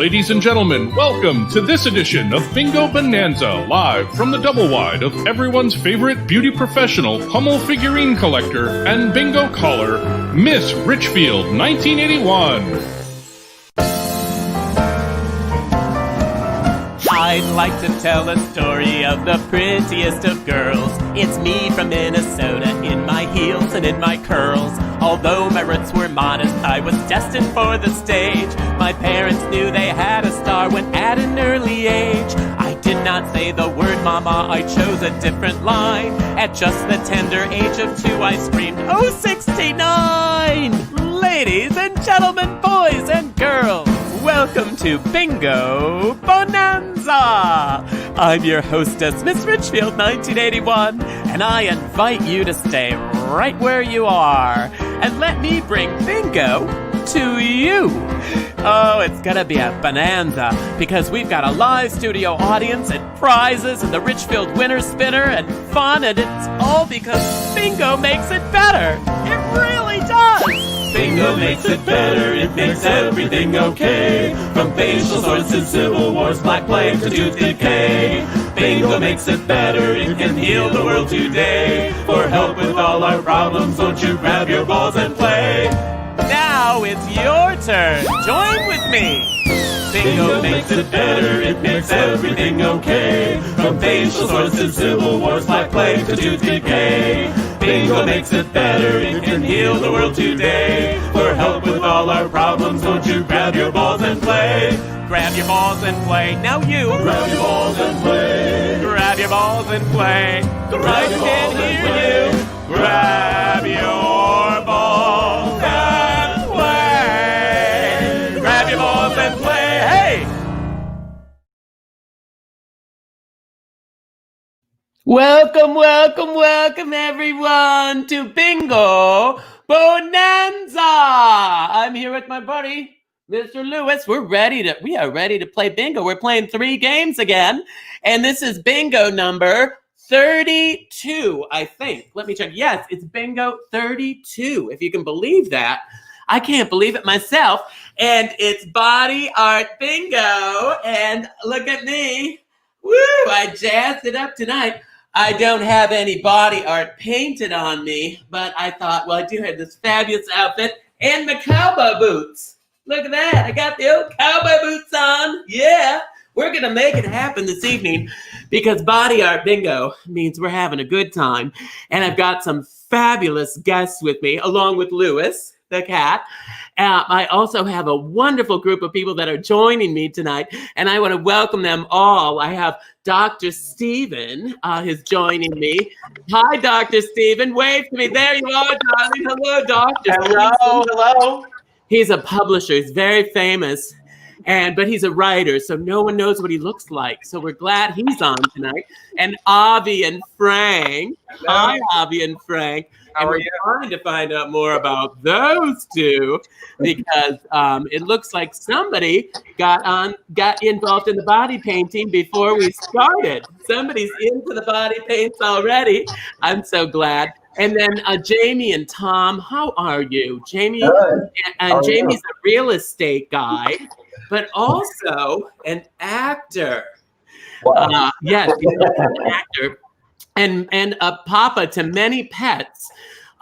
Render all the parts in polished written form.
Ladies and gentlemen, welcome to this edition of Bingo Bonanza, live from the double wide of everyone's favorite beauty professional, pummel figurine collector, and bingo caller, Miss Richfield, 1981. I'd like to tell a story of the prettiest of girls. It's me from Minnesota, in my heels and in my curls. Although my roots were modest, I was destined for the stage. My parents knew they had a star when at an early age. I did not say the word mama, I chose a different line. At just the tender age of 2, I screamed, "Oh, 69!" Ladies and gentlemen, boys and girls, welcome to Bingo Bonanza! I'm your hostess, Miss Richfield, 1981, and I invite you to stay right where you are and let me bring bingo to you. Oh, it's gonna be a bonanza because we've got a live studio audience and prizes and the Richfield winner spinner and fun, and it's all because bingo makes it better. It really does! Bingo makes it better, it makes everything okay. From facial sores to civil wars, black plague to tooth decay. Bingo makes it better, it can heal the world today. For help with all our problems, won't you grab your balls and play? Now it's your turn, join with me. Bingo makes it better, it makes everything okay. From facial sores to civil wars, black plague to tooth decay. Bingo makes it better, it can heal the world today. For help with all our problems, won't you grab your balls and play? Grab your balls and play, now you. Grab your balls and play. Grab your balls and play. I can hear you. Grab your balls and play. Grab your balls and play, hey! Welcome, welcome, welcome everyone to Bingo Bonanza! I'm here with my buddy, Mr. Lewis. We are ready to play bingo. We're playing 3 games again, and this is bingo number 32, I think. Let me check. Yes, it's bingo 32, if you can believe that. I can't believe it myself. And it's body art bingo, and look at me. Woo, I jazzed it up tonight. I don't have any body art painted on me, but I thought, well, I do have this fabulous outfit and my cowboy boots. Look at that. I got the old cowboy boots on. Yeah. We're going to make it happen this evening because body art bingo means we're having a good time. And I've got some fabulous guests with me, along with Lewis, the cat. I also have a wonderful group of people that are joining me tonight, and I want to welcome them all. I have Dr. Stephen is joining me. Hi, Dr. Stephen. Wave to me. There you are, darling. Hello, Dr. Hello. He's a publisher. He's very famous, but he's a writer, so no one knows what he looks like. So we're glad he's on tonight. And Avi and Frank. Hi, Avi and Frank. How are you? We're trying to find out more about those two because it looks like somebody got involved in the body painting before we started. Somebody's into the body paints already. I'm so glad. And then Jamie and Tom, how are you? Jamie, and Jamie's a real estate guy, but also an actor. Wow. Yes, he's an actor. And a papa to many pets.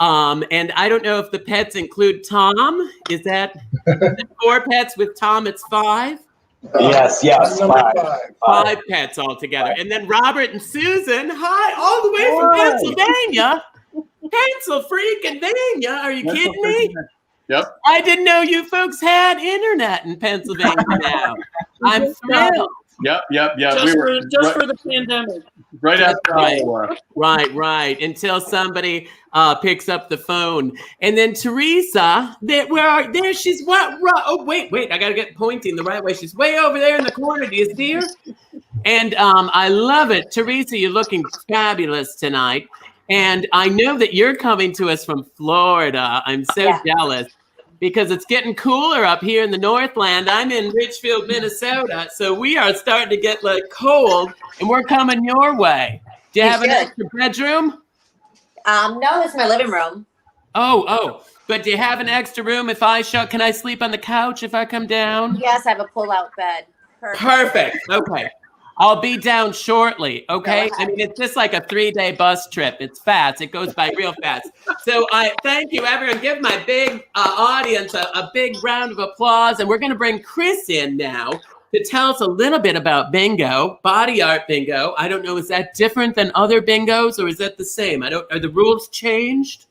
And I don't know if the pets include Tom. Is that 4 pets with Tom? It's 5? Yes, 5. 5 pets altogether. And then Robert and Susan, hi, all the way from Pennsylvania. Pennsylvania. Are you kidding me? Yep. I didn't know you folks had internet in Pennsylvania now. I'm thrilled. Yep. Just for the pandemic. Right after right. war. Right. Until somebody picks up the phone. And then Teresa, there she's what? Oh, wait. I got to get pointing the right way. She's way over there in the corner. Do you see her? And I love it. Teresa, you're looking fabulous tonight. And I know that you're coming to us from Florida. I'm so jealous because it's getting cooler up here in the Northland. I'm in Richfield, Minnesota. So we are starting to get like cold and we're coming your way. Do you have an extra bedroom? No, this is my living room. Oh. But do you have an extra room if I show? Can I sleep on the couch if I come down? Yes, I have a pull-out bed. Perfect. Okay. I'll be down shortly. Okay. Go I ahead. mean, it's just like a 3-day bus trip. It's fast. It goes by real fast. So I thank you, everyone. Give my big audience a big round of applause. And we're going to bring Chris in now to tell us a little bit about bingo, body art bingo. I don't know. Is that different than other bingos or is that the same? Are the rules changed?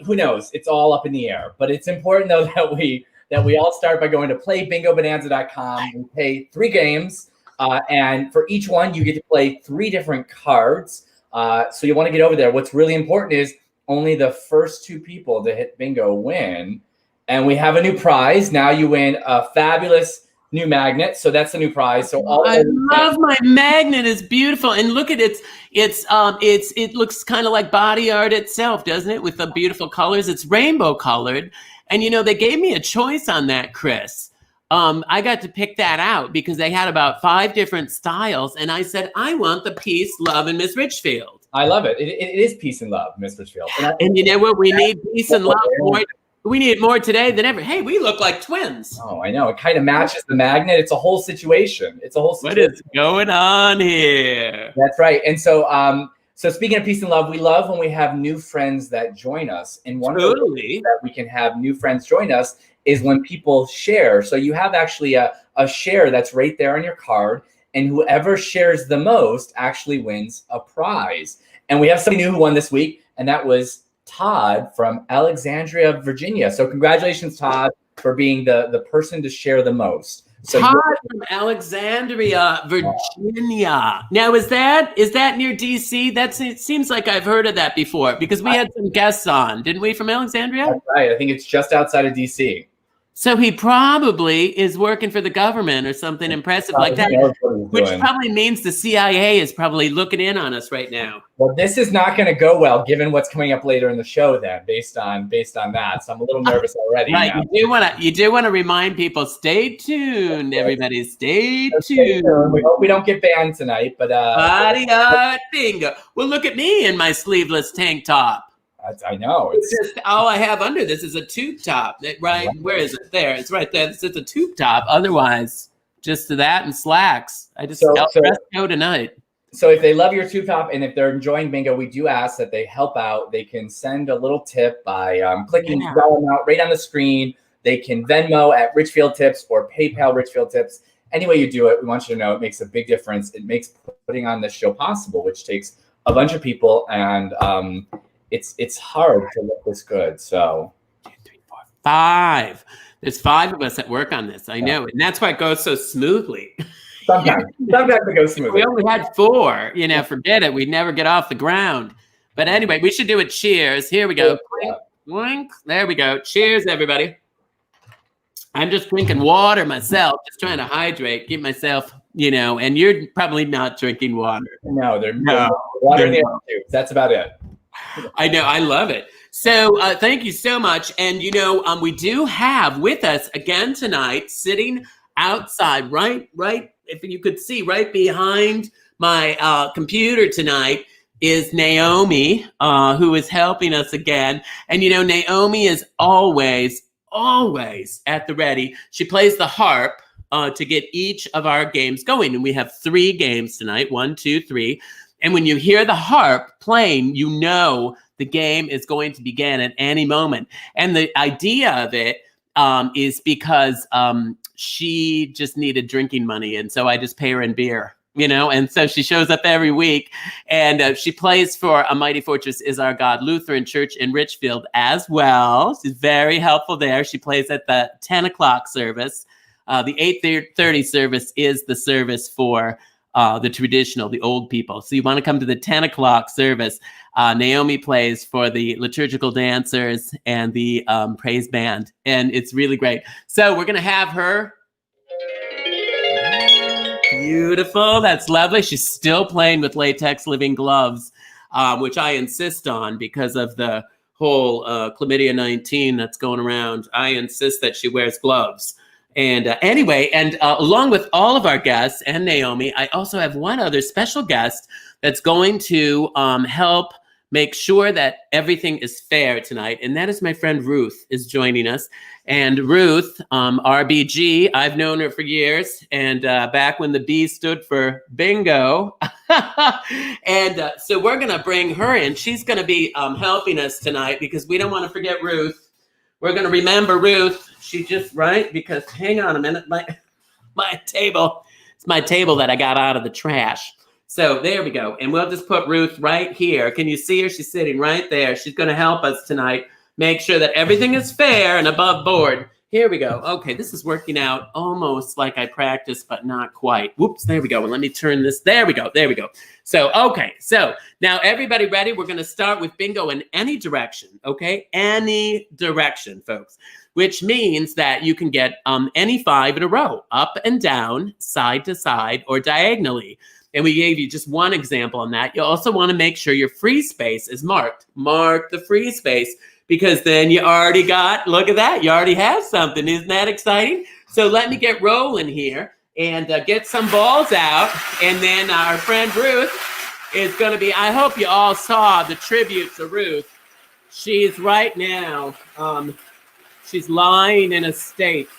Who knows? It's all up in the air. But it's important though that we all start by going to playbingobonanza.com. We play 3 games, and for each one you get to play 3 different cards. So you want to get over there. What's really important is only the first 2 people to hit bingo win. And we have a new prize. Now you win a fabulous new magnet. So that's the new prize. So I love my magnet. It's beautiful. And look at it. It looks kind of like body art itself, doesn't it? With the beautiful colors. It's rainbow colored. And they gave me a choice on that, Chris. I got to pick that out because they had about 5 different styles. And I said, I want the peace, love, and Miss Richfield. I love it. It is peace and love, Miss Richfield. And you know what? We need peace and love more. We need it more today than ever. Hey, we look like twins. Oh, I know. It kind of matches the magnet. It's a whole situation. What is going on here? That's right. And so, so speaking of peace and love, we love when we have new friends that join us. And one of the ways that we can have new friends join us is when people share. So you have actually a share that's right there on your card. And whoever shares the most actually wins a prize. And we have somebody new who won this week, and that was Todd from Alexandria, Virginia. So congratulations, Todd, for being the person to share the most. So Todd from Alexandria, Virginia. Now, is that near DC? It seems like I've heard of that before because we had some guests on, didn't we, from Alexandria? That's right. I think it's just outside of DC. So he probably is working for the government or something impressive like that, which probably means the CIA is probably looking in on us right now. Well, this is not going to go well, given what's coming up later in the show. Then, based on that, so I'm a little nervous already. Right, you do want to remind people, stay tuned, everybody, stay tuned. We hope we don't get banned tonight, but body art bingo. Well, look at me in my sleeveless tank top. I know. It's just all I have under this is a tube top. Right? Where is it? There. It's right there. It's a tube top. Otherwise, just to that and slacks. I just go tonight. So if they love your tube top and if they're enjoying bingo, we do ask that they help out. They can send a little tip by clicking the dollar amount right on the screen. They can Venmo at Richfield Tips or PayPal Richfield Tips. Any way you do it, we want you to know it makes a big difference. It makes putting on this show possible, which takes a bunch of people, and it's hard to look this good. So 2, 3, 4, 5. There's 5 of us that work on this. I know, and that's why it goes so smoothly. Sometimes it goes smoothly. We only had 4. Forget it. We'd never get off the ground. But anyway, we should do a cheers. Here we go. Clink, clink. There we go. Cheers, everybody. I'm just drinking water myself, just trying to hydrate, keep myself, and you're probably not drinking water. No, there's water in the tubes. That's about it. I know. I love it. So thank you so much. And, we do have with us again tonight, sitting outside, right, if you could see right behind my computer tonight is Naomi, who is helping us again. And, Naomi is always at the ready. She plays the harp to get each of our games going. And we have 3 games tonight, 1, 2, 3. And when you hear the harp playing, the game is going to begin at any moment. And the idea of it is because she just needed drinking money. And so I just pay her in beer, and so she shows up every week. And she plays for A Mighty Fortress Is Our God Lutheran Church in Richfield as well. She's very helpful there. She plays at the 10 o'clock service. The 8:30 service is the service for the traditional, the old people. So you want to come to the 10 o'clock service. Naomi plays for the liturgical dancers and the praise band. And it's really great. So we're going to have her. Beautiful. That's lovely. She's still playing with latex living gloves, which I insist on because of the whole chlamydia 19 that's going around. I insist that she wears gloves. And anyway, along with all of our guests and Naomi, I also have one other special guest that's going to help make sure that everything is fair tonight. And that is my friend Ruth is joining us. And Ruth, RBG, I've known her for years. And back when the B stood for bingo. And so we're going to bring her in. She's going to be helping us tonight because we don't want to forget Ruth. We're going to remember Ruth. She just, right? Because hang on a minute. My table. It's my table that I got out of the trash. So there we go. And we'll just put Ruth right here. Can you see her? She's sitting right there. She's going to help us tonight. Make sure that everything is fair and above board. Here we go. Okay, this is working out almost like I practiced, but not quite. Whoops, there we go. And let me turn this. There we go. There we go. So, okay. So now everybody ready? We're going to start with bingo in any direction. Okay? Any direction, folks. Which means that you can get any 5 in a row, up and down, side to side, or diagonally. And we gave you just one example on that. You also want to make sure your free space is marked. Mark the free space because then you already got, look at that, you already have something. Isn't that exciting? So let me get rolling here and get some balls out. And then our friend Ruth is going to be, I hope you all saw the tribute to Ruth. She's right now, she's lying in a state.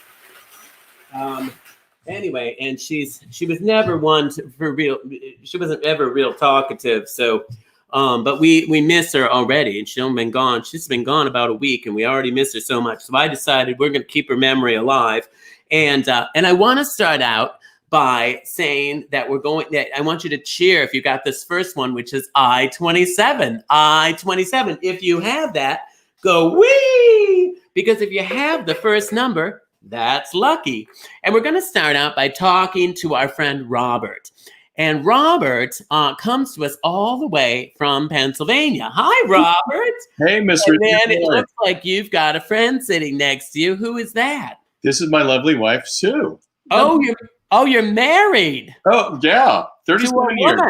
Anyway, and she was never one for real. She wasn't ever real talkative. So, but we miss her already, and she's been gone. She's been gone about a week, and we already miss her so much. So I decided we're going to keep her memory alive, and I want to start out by saying that I want you to cheer if you got this first one, which is I-27. I-27. If you have that, go wee! Because if you have the first number, that's lucky. And we're going to start out by talking to our friend Robert. And Robert comes to us all the way from Pennsylvania. Hi, Robert. Hey, Mr. And it looks like you've got a friend sitting next to you. Who is that? This is my lovely wife, Sue. You're married. Oh, yeah. 37 years.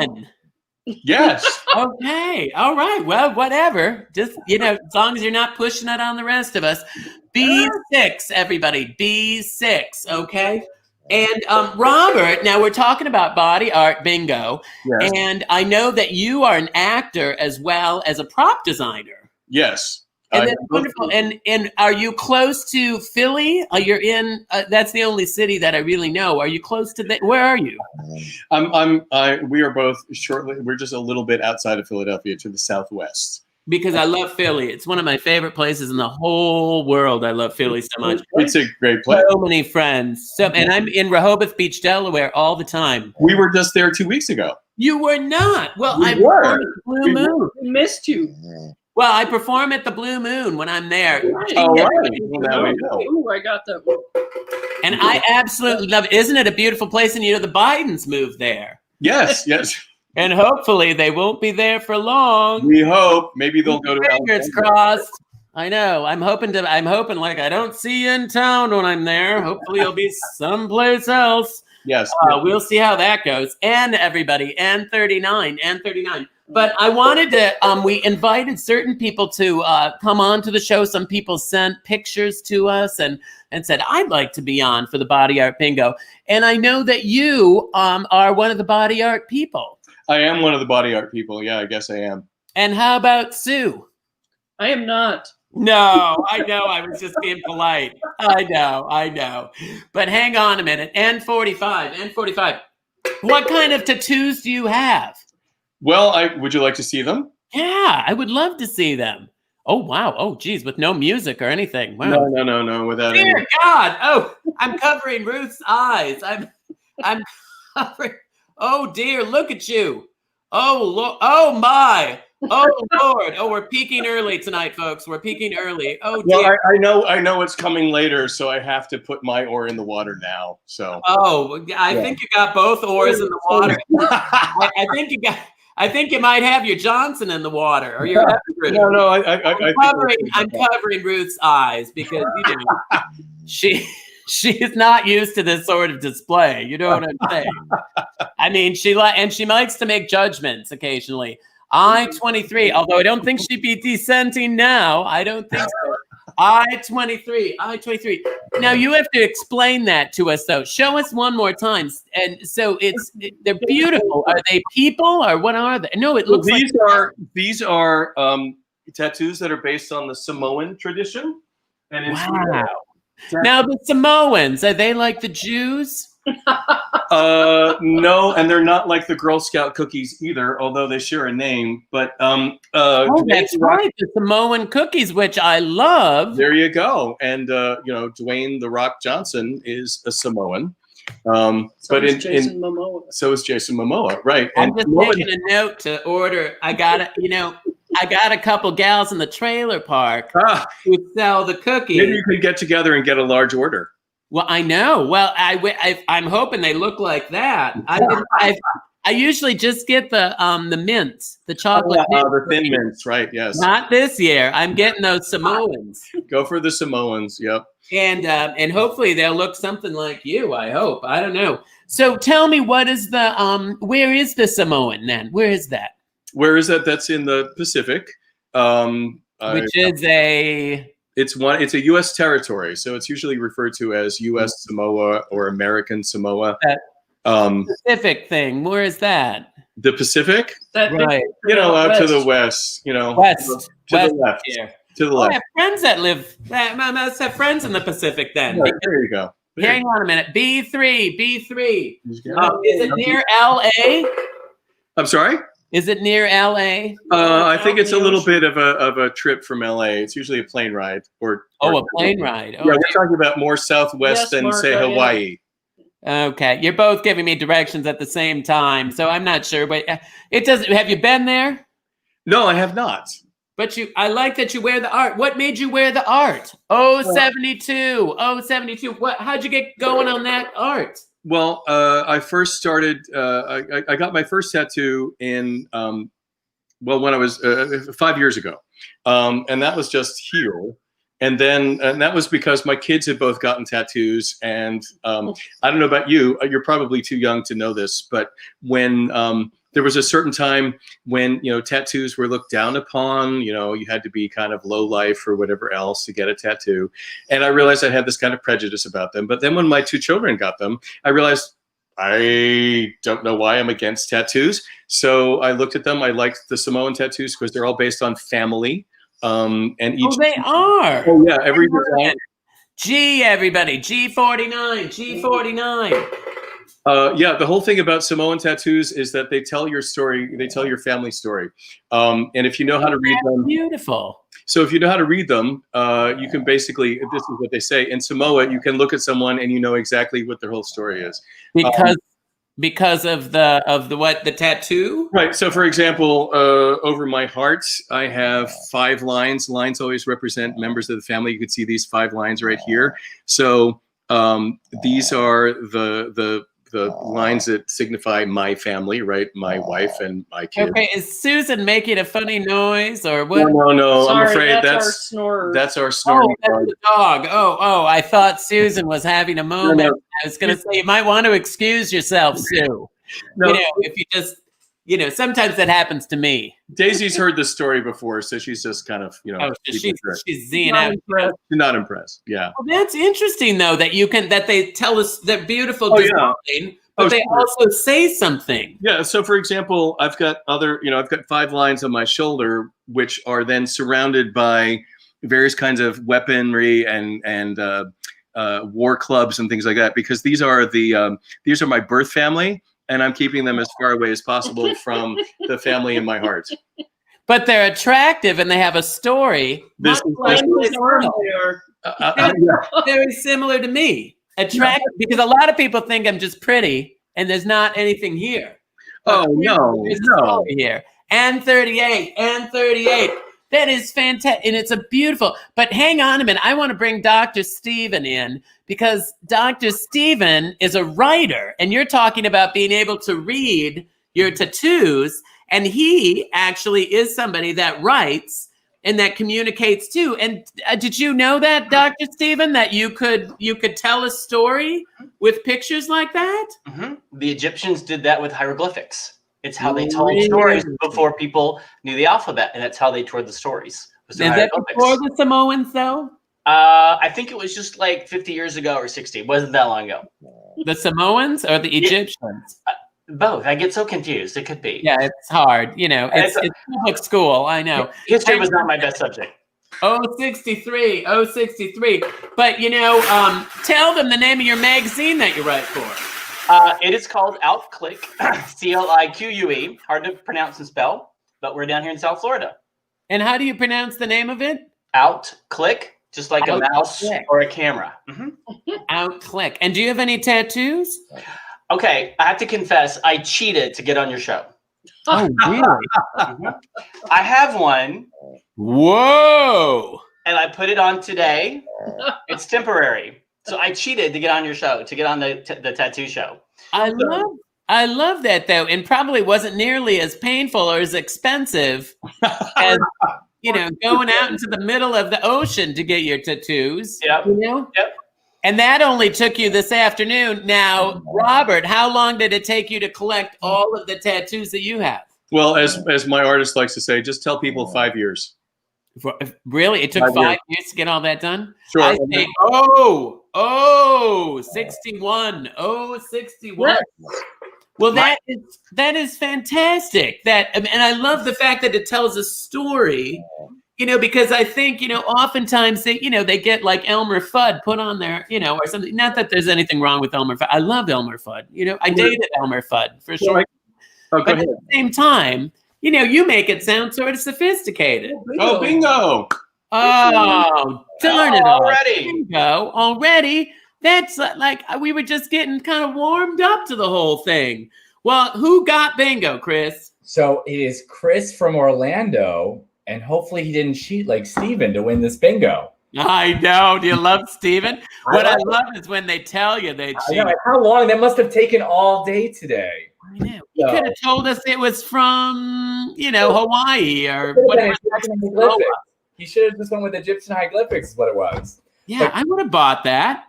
Yes. Okay. All right. Well, whatever. Just, as long as you're not pushing it on the rest of us. B6, everybody. B6. Okay. And Robert, now we're talking about body art bingo. Yes. And I know that you are an actor as well as a prop designer. Yes. And that's wonderful. And are you close to Philly? You're in. That's the only city that I really know. Are you close to that? Where are you? We are both shortly. We're just a little bit outside of Philadelphia, to the southwest. Because I love Philly. It's one of my favorite places in the whole world. I love Philly so much. It's a great place. So many friends. And I'm in Rehoboth Beach, Delaware, all the time. We were just there 2 weeks ago. You were not. Well, we I were. Blue Moon. We missed you. Well, I perform at the Blue Moon when I'm there. Right. Oh, right. Well, now we know. Ooh, I got that one. And I absolutely love it. Isn't it a beautiful place? And the Bidens moved there. Yes, yes. And hopefully they won't be there for long. We hope. Maybe they'll go to Fingers crossed. I know. I'm hoping like I don't see you in town when I'm there. Hopefully you'll be someplace else. Yes. We'll see how that goes. And everybody, and 39. But I wanted to, we invited certain people to come on to the show. Some people sent pictures to us and said, I'd like to be on for the body art bingo. And I know that you are one of the body art people. I am one of the body art people. Yeah, I guess I am. And how about Sue? I am not. No, I know. I was just being polite. I know. But hang on a minute. N45. What kind of tattoos do you have? Well, would you like to see them? Yeah, I would love to see them. Oh, wow. Oh, geez, with no music or anything. Wow. No, without Dear any. God. Oh, I'm covering Ruth's eyes. I'm covering. Oh, dear. Look at you. Oh, Lord. Oh, my. Oh, Lord. Oh, we're peaking early tonight, folks. We're peaking early. Oh, dear. Well, I know it's coming later, so I have to put my oar in the water now. So. Oh, I think you got both oars in the water. I think you might have your Johnson in the water, or your No. I'm covering Ruth's eyes because she is not used to this sort of display. You know what I'm saying? I mean, she likes to make judgments occasionally. I-23, although I don't think she'd be dissenting now. I don't think so. I-23. Now you have to explain that to us, though. Show us one more time. And so they're beautiful. Are they people or what are they? No, it looks like these are tattoos that are based on the Samoan tradition. And it's Now the Samoans, are they like the Jews? No, and they're not like the Girl Scout cookies either, although they share a name. But that's right, the Samoan cookies, which I love. There you go. And Dwayne the Rock Johnson is a Samoan. So is Jason Momoa. So is Jason Momoa, right? I'm just making a note to order. I got a couple gals in the trailer park who sell the cookies. Maybe you could get together and get a large order. Well, I know. Well, I'm hoping they look like that. I usually just get the mints, the chocolate. The thin mints, right? Yes. Not this year. I'm getting those Samoans. Go for the Samoans. Yep. And hopefully they'll look something like you. I hope. I don't know. So tell me, what is the where is the Samoan then? Where is that? Where is that? That's in the Pacific. Which is a. It's a U.S. territory, so it's usually referred to as U.S. Samoa or American Samoa. Pacific thing. Where is that? The Pacific, right? Out to the west. West to the left. Here. To the left. I have friends that live. I must have friends in the Pacific then. Yeah, there you go. Hang on a minute. B3. Is it near L.A.? I'm sorry. Is it near L.A.? I think it's a little bit of a trip from L.A. It's usually a plane ride or a plane ride. Yeah, we're talking about more southwest than say Hawaii. Okay, you're both giving me directions at the same time, so I'm not sure. But it doesn't. Have you been there? No, I have not. But I like that you wear the art. What made you wear the art? 72. How'd you get going on that art? Well, I first started. I got my first tattoo in when I was 5 years ago, and that was just here. And that was because my kids had both gotten tattoos, and I don't know about you. You're probably too young to know this, but when there was a certain time when tattoos were looked down upon. You had to be kind of low life or whatever else to get a tattoo, and I realized I had this kind of prejudice about them. But then when my two children got them, I realized I don't know why I'm against tattoos. So I looked at them. I liked the Samoan tattoos because they're all based on family. And each they are. Oh yeah, every design. G, everybody, G49. Yeah, the whole thing about Samoan tattoos is that they tell your story. They tell your family story. And if you know how to read them, beautiful. So if you know how to read them, you can basically. This is what they say in Samoa. You can look at someone and you know exactly what their whole story is. Because of the tattoo? Right. So for example, over my heart, I have 5 lines. Lines always represent members of the family. You can see these 5 lines right here. So these are the lines that signify my family, right? My wife and my kids. Okay, is Susan making a funny noise or what? No. Sorry, I'm afraid that's our snore. That's our snoring. Oh, that's the dog. Oh, I thought Susan was having a moment. No. I was going to say, you might want to excuse yourself, Sue. No. If you just, sometimes that happens to me. Daisy's heard this story before, so she's just kind of, she's zing out. She's not impressed. Yeah. Well, that's interesting though that they tell us that beautiful design, but they also say something. Yeah. So for example, I've got I've got 5 lines on my shoulder, which are then surrounded by various kinds of weaponry and war clubs and things like that, because these are my birth family. And I'm keeping them as far away as possible from the family in my heart. But they're attractive and they have a story. Very similar to me. Attractive because a lot of people think I'm just pretty, and there's not anything here. Oh no, there's a story here. And 38. That is fantastic, and it's a beautiful. But hang on a minute, I want to bring Dr. Steven in because Dr. Steven is a writer, and you're talking about being able to read your tattoos, and he actually is somebody that writes and that communicates too. And did you know that, Dr. Steven, that you could tell a story with pictures like that? Mm-hmm. The Egyptians did that with hieroglyphics. It's how they told stories before people knew the alphabet, and that's how they told the stories. Is that before the Samoans, though? I think it was just like 50 years ago or 60. It wasn't that long ago. The Samoans or the Egyptians? Both. I get so confused. It could be. Yeah, it's hard. You know, it's public school. I know. History was not my best subject. 63. But, you know, tell them the name of your magazine that you write for. It is called Outclique, CLIQUE. Hard to pronounce and spell, but we're down here in South Florida. And how do you pronounce the name of it? Outclique, just like a mouse or a camera. Outclique. And do you have any tattoos? Okay, I have to confess, I cheated to get on your show. Oh, really? I have one. Whoa! And I put it on today. It's temporary. So I cheated to get on your show, to get on the tattoo show. I love that, though, and probably wasn't nearly as painful or as expensive as, you know, going out into the middle of the ocean to get your tattoos. Yep. You know? Yep. And that only took you this afternoon. Now, Robert, how long did it take you to collect all of the tattoos that you have? Well, as my artist likes to say, just tell people 5 years. Really? It took 5 years to get all that done? Sure. I say, 61. Oh, 61. Well, that is fantastic. And I love the fact that it tells a story. You know, because I think, you know, oftentimes they get like Elmer Fudd put on there, you know, or something. Not that there's anything wrong with Elmer Fudd. I love Elmer Fudd. You know, I dated Elmer Fudd for sure. But at the same time, you know, you make it sound sort of sophisticated. Oh, bingo. Oh, darn it. Already. Bingo. Already. That's like we were just getting kind of warmed up to the whole thing. Well, who got bingo, Chris? So it is Chris from Orlando. And hopefully he didn't cheat like Steven to win this bingo. I know. Do you love Steven? What I love is when they tell you they cheat. I know. How long? That must have taken all day today. I know. He could have told us it was from, you know, Hawaii or whatever. He should have just went with Egyptian hieroglyphics is what it was. Yeah, I would have bought that.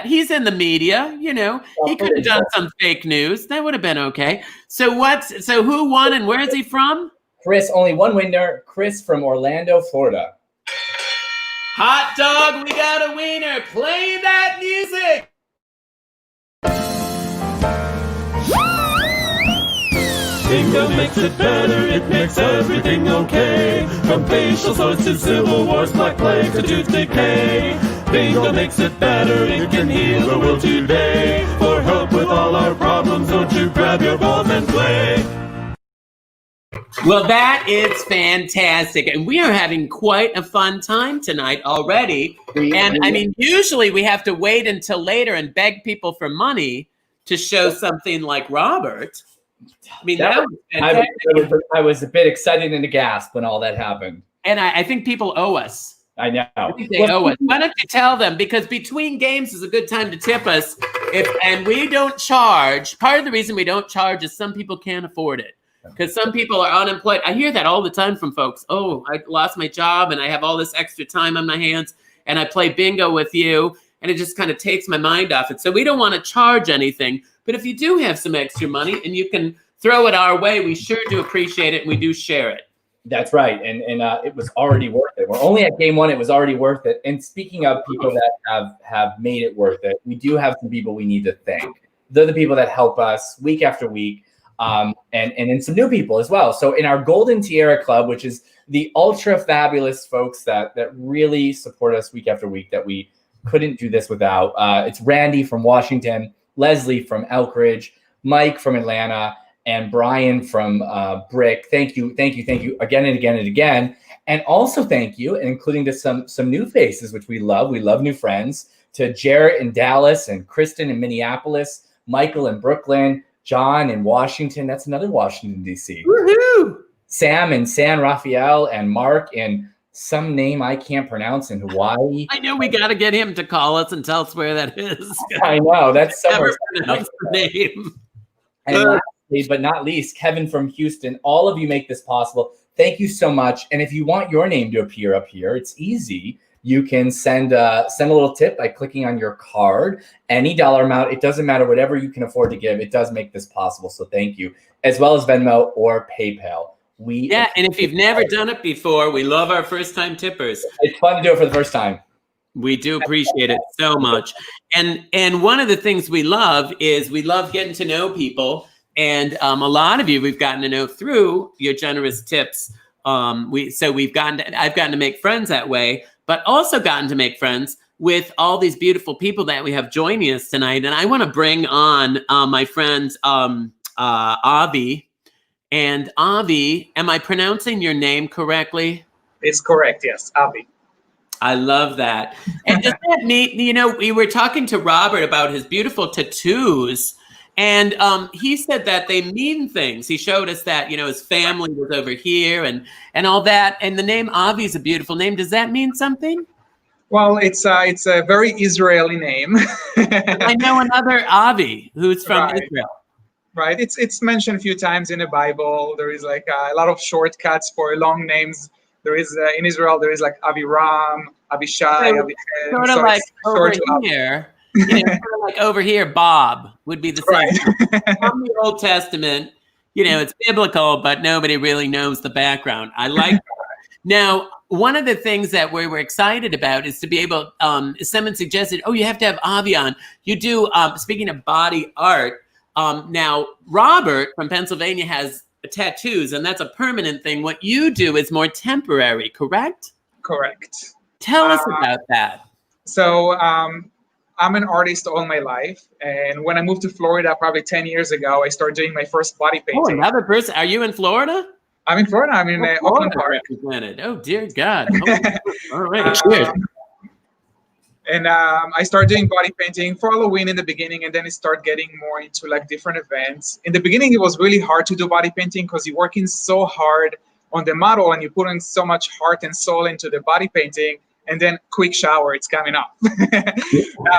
He's in the media, you know. He could have done some fake news. That would have been okay. So who won and where is he from? Chris, only one winner. Chris from Orlando, Florida. Hot dog, we got a wiener. Play that music. Bingo makes it better, it makes everything okay. From facial sores to civil wars, black plague to tooth decay. Bingo makes it better, it can heal the world today. For help with all our problems, don't you grab your balls and play. Well, that is fantastic. And we are having quite a fun time tonight already. And I mean, usually we have to wait until later and beg people for money to show something like Robert. I mean, I was a bit excited and aghast when all that happened. And I think people owe us. I know. I think they owe us. Why don't you tell them? Because between games is a good time to tip us. And we don't charge. Part of the reason we don't charge is some people can't afford it. Because some people are unemployed. I hear that all the time from folks. Oh, I lost my job and I have all this extra time on my hands and I play bingo with you and it just kind of takes my mind off it. So we don't want to charge anything. But if you do have some extra money and you can throw it our way, we sure do appreciate it and we do share it. That's right. And it was already worth it. We're only at game one. It was already worth it. And speaking of people that have made it worth it, we do have some people we need to thank. They're the people that help us week after week. And in some new people as well. So in our Golden Tiara Club, which is the ultra fabulous folks that really support us week after week, that we couldn't do this without. It's Randy from Washington, Leslie from Elkridge, Mike from Atlanta, and Brian from Brick. Thank you again and again and again. And also thank you, including to some new faces, which we love. We love new friends, to Jarrett in Dallas and Kristen in Minneapolis, Michael in Brooklyn, John in Washington. That's another Washington, D.C. Woohoo! Sam in San Rafael and Mark in some name I can't pronounce in Hawaii. I know we got to get him to call us and tell us where that is. I know. That's somewhere. Never pronounce the name. And lastly, but not least, Kevin from Houston. All of you make this possible. Thank you so much. And if you want your name to appear up here, it's easy. You can send a little tip by clicking on your card, any dollar amount. It doesn't matter, whatever you can afford to give. It does make this possible. So thank you, as well as Venmo or PayPal. Yeah, and if you've never done it before, we love our first-time tippers. It's fun to do it for the first time. We do appreciate it so much. And one of the things we love is we love getting to know people. And a lot of you we've gotten to know through your generous tips. I've gotten to make friends that way, but also gotten to make friends with all these beautiful people that we have joining us tonight. And I want to bring on my friend Avi. And Avi, am I pronouncing your name correctly? It's correct, yes, Avi. I love that. And does that mean, we were talking to Robert about his beautiful tattoos, and he said that they mean things. He showed us that, his family was over here and all that. And the name Avi is a beautiful name. Does that mean something? Well, it's a very Israeli name. I know another Avi who's from Israel. Right. It's mentioned a few times in the Bible. There is like a lot of shortcuts for long names. There is in Israel. There is like Aviram, Abishai, Abichem. Sort of like over here. Sort of like over here, Bob would be the same. Right. From the Old Testament, it's biblical, but nobody really knows the background. I like that. Now, one of the things that we were excited about is to be able. Someone suggested, you have to have Avi on. You do. Speaking of body art. Now, Robert from Pennsylvania has tattoos, and that's a permanent thing. What you do is more temporary, correct? Correct. Tell us about that. So I'm an artist all my life. And when I moved to Florida probably 10 years ago, I started doing my first body painting. Oh, another person. Are you in Florida? I'm in Florida. I'm in Oakland Park. Oh, dear God. All right. Cheers. And I started doing body painting for Halloween in the beginning, and then it started getting more into like different events. In the beginning, it was really hard to do body painting because you're working so hard on the model and you're putting so much heart and soul into the body painting, and then quick shower, it's coming up.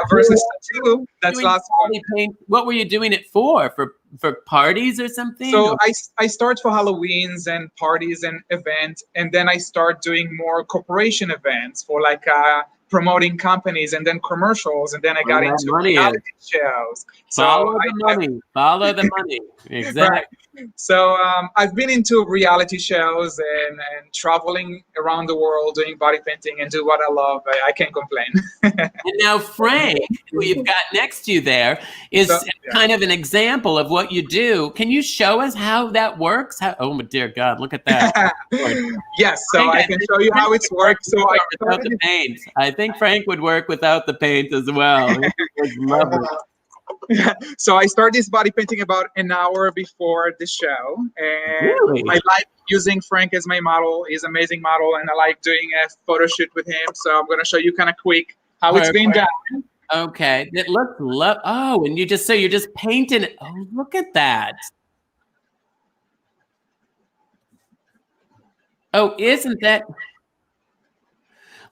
Versus tattoo, that's last one. What were you doing it for? For parties or something? So I start for Halloweens and parties and events, and then I start doing more corporation events for like promoting companies and then commercials, and then I got into reality shows. Follow the money. Exactly. Right. So I've been into reality shows and traveling around the world doing body painting and do what I love. I can't complain. And now Frank, who you've got next to you there, is kind of an example of what you do. Can you show us how that works? Oh, dear God, look at that. Yes, so Frank, I can show you how it's worked. So without the paint. I think Frank would work without the paint as well. Love it. So I started this body painting about an hour before the show, and I like using Frank as my model. He's an amazing model, and I like doing a photo shoot with him. So I'm going to show you kind of quick how it's being done. Okay, it looks and you're just painting it. Oh, look at that. Oh, isn't that?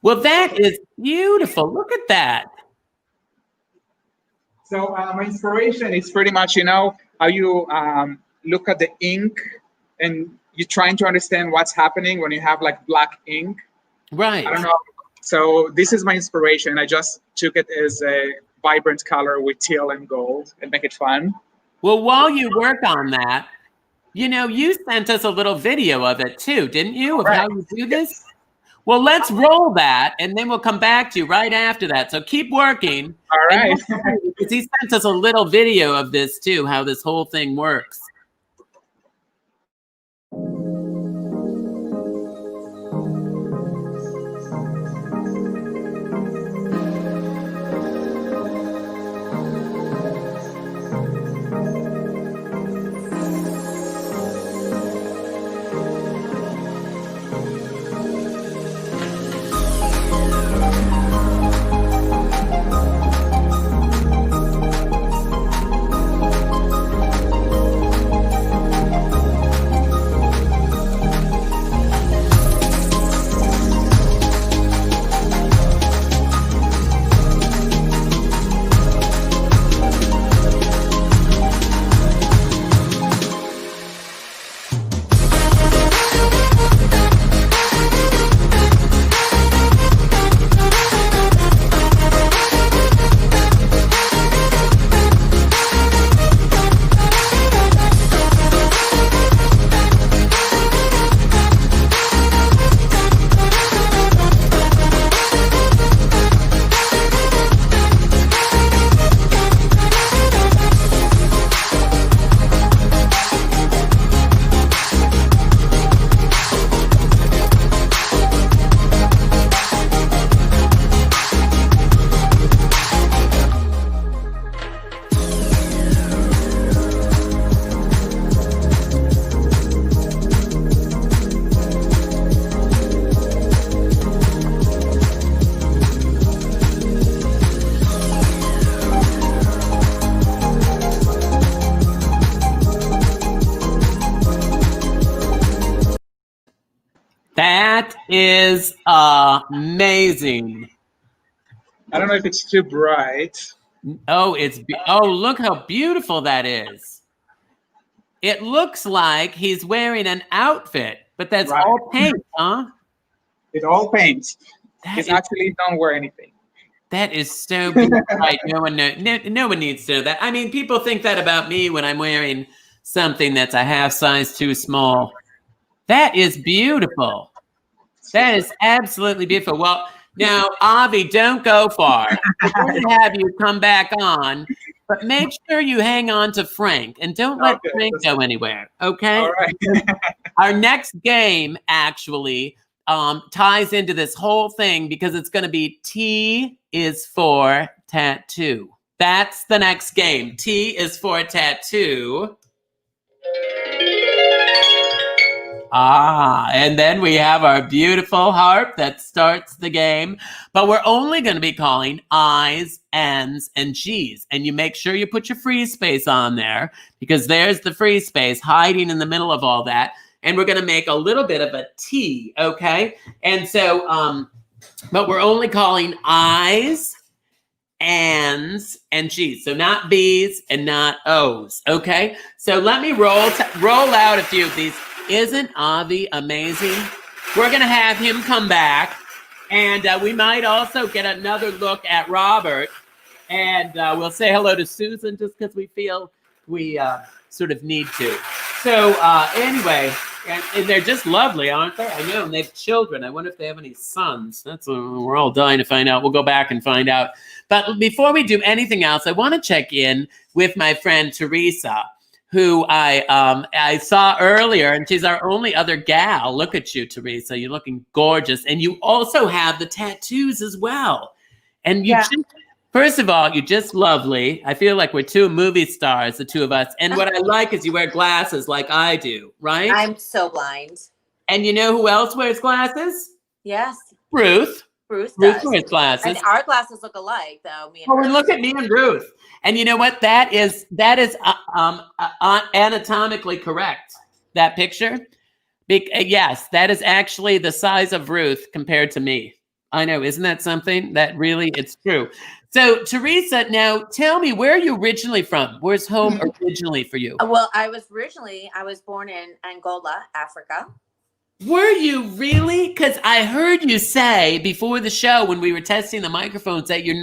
Well, that is beautiful. Look at that. So my inspiration is pretty much, how you look at the ink and you're trying to understand what's happening when you have like black ink. Right. I don't know. So this is my inspiration. I just took it as a vibrant color with teal and gold and make it fun. Well, while you work on that, you sent us a little video of it too, didn't you? Of how you do this? Well, let's roll that, and then we'll come back to you right after that. So keep working. All right. Because he sent us a little video of this, too, how this whole thing works. is amazing. I don't know if it's too bright. Oh, look how beautiful that is. It looks like he's wearing an outfit, but that's Right. all paint, huh? It all paints. That It's is- actually don't wear anything. That is so beautiful. Right. No one needs to know that. I mean, people think that about me when I'm wearing something that's a half size too small. That is beautiful. That is absolutely beautiful. Well, now, Avi, don't go far. We're going to have you come back on, but make sure you hang on to Frank and don't let Frank go anywhere, okay? All right. Our next game actually ties into this whole thing because it's going to be T is for tattoo. That's the next game. T is for tattoo. And then we have our beautiful harp that starts the game. But we're only going to be calling I's, N's, and G's. And you make sure you put your free space on there because there's the free space hiding in the middle of all that. And we're going to make a little bit of a T, okay? And so, but we're only calling I's, N's, and G's. So not B's and not O's, okay? So let me roll out a few of these. Isn't Avi amazing? We're going to have him come back, and we might also get another look at Robert, and we'll say hello to Susan just because we feel we sort of need to. So anyway, and they're just lovely, aren't they? I know, and they have children. I wonder if they have any sons. That's we're all dying to find out. We'll go back and find out. But before we do anything else, I want to check in with my friend Teresa, who I saw earlier, and she's our only other gal. Look at you, Teresa. You're looking gorgeous. And you also have the tattoos as well. And you first of all, you're just lovely. I feel like we're two movie stars, the two of us. And what I like is you wear glasses like I do, right? I'm so blind. And you know who else wears glasses? Yes. Ruth. Ruth Ruth does. wears glasses. And our glasses look alike, though. Me and Oh, her. and look at me and Ruth. And you know what? That is anatomically correct. That picture. Yes, that is actually the size of Ruth compared to me. I know, isn't that something? That really, it's true. So, Teresa, now tell me, where are you originally from? Where's home originally for you? Well, I was born in Angola, Africa. Were you really? Because I heard you say before the show when we were testing the microphones that you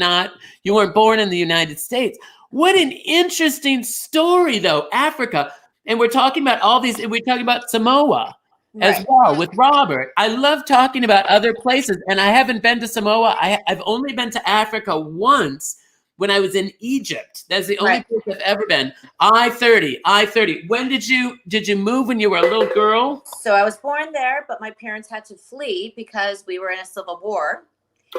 weren't born in the United States. What an interesting story, though, Africa. And we're talking about all these, and we're talking about Samoa as well with Robert. I love talking about other places, and I haven't been to Samoa. I've only been to Africa once when I was in Egypt. That's the only place I've ever been. I-30. When did you move when you were a little girl? So I was born there, but my parents had to flee because we were in a civil war.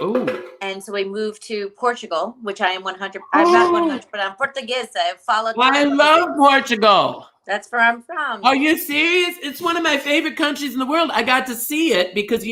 Oh. And so we moved to Portugal, which I am 100. I'm not 100, but I'm Portuguese. I followed. I love Portugal. That's where I'm from. Are you serious? It's one of my favorite countries in the world. I got to see it because,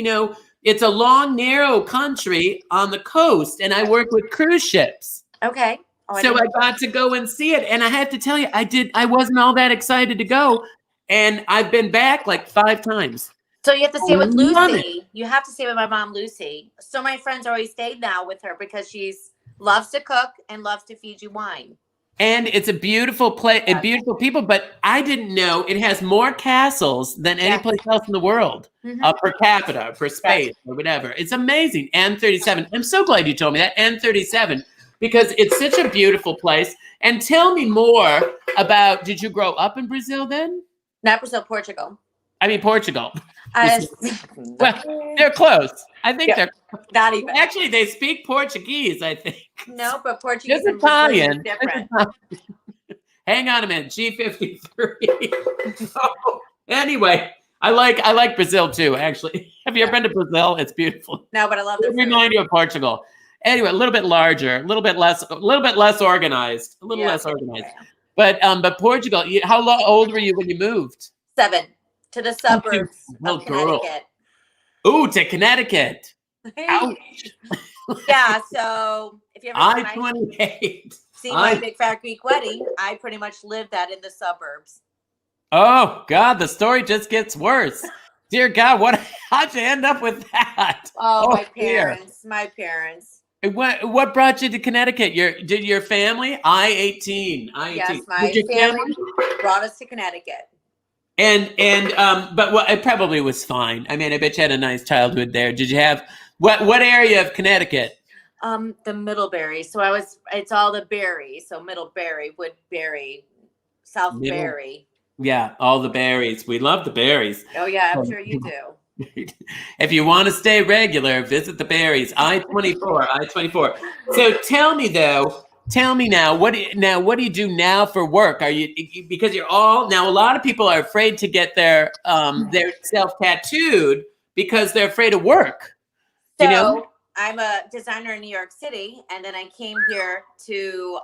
it's a long, narrow country on the coast, and I work with cruise ships. Okay. So I got to go and see it. And I have to tell you, I wasn't all that excited to go. And I've been back like 5 times. So you have to see it with Lucy. You have to see it with my mom, Lucy. So my friends always stayed now with her because she's loves to cook and loves to feed you wine. And it's a beautiful place and beautiful people. But I didn't know it has more castles than any place else in the world per capita, per space, or whatever. It's amazing. N37. I'm so glad you told me that. N37. Because it's such a beautiful place. And tell me more about, did you grow up in Brazil then? Not Brazil, Portugal. I mean, Portugal. Well, they're close. I think they're not even. Actually, they speak Portuguese, I think. No, but Portuguese and Italian. Is different. Hang on a minute. G53. Anyway, I like Brazil too, actually. Have you ever been to Brazil? It's beautiful. No, but I love it. Remind you of Portugal. Anyway, a little bit larger, a little bit less organized, less organized. But Portugal, how old were you when you moved? 7 to the suburbs of Connecticut. Ooh, to Connecticut. Ouch. Yeah, so if you ever I-28. see my big fat Greek wedding, I pretty much lived that in the suburbs. Oh God, the story just gets worse. Dear God, how'd you end up with that? Oh, my dear. parents. What brought you to Connecticut? Did your family? I-18. Yes, my family brought us to Connecticut. But it probably was fine. I mean, I bet you had a nice childhood there. Did you have what area of Connecticut? The Middlebury. So it's all the berries. So Middlebury, Woodbury, Southbury. Yeah, all the berries. We love the berries. Oh yeah, I'm sure you do. If you want to stay regular, visit the berries. I-24. So tell me now, what do you do now for work? Are you, because you're all, now a lot of people are afraid to get their self tattooed because they're afraid of work. So, you know? I'm a designer in New York City, and then I came here to,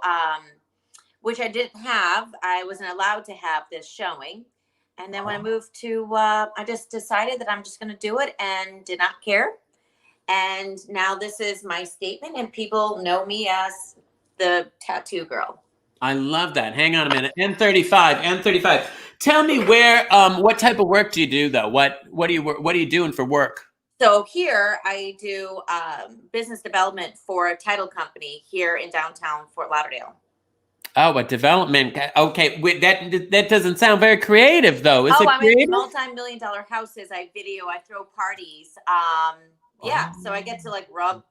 which I didn't have. I wasn't allowed to have this showing. And then when I moved to, I just decided that I'm just going to do it and did not care. And now this is my statement, and people know me as the tattoo girl. I love that. Hang on a minute. N35. Tell me what type of work do you do though? What are you doing for work? So here I do business development for a title company here in downtown Fort Lauderdale. Oh, a development. Okay, wait, that doesn't sound very creative though. Is it I'm creative? in multi-million-dollar houses. I video. I throw parties. Yeah, so I get to like rub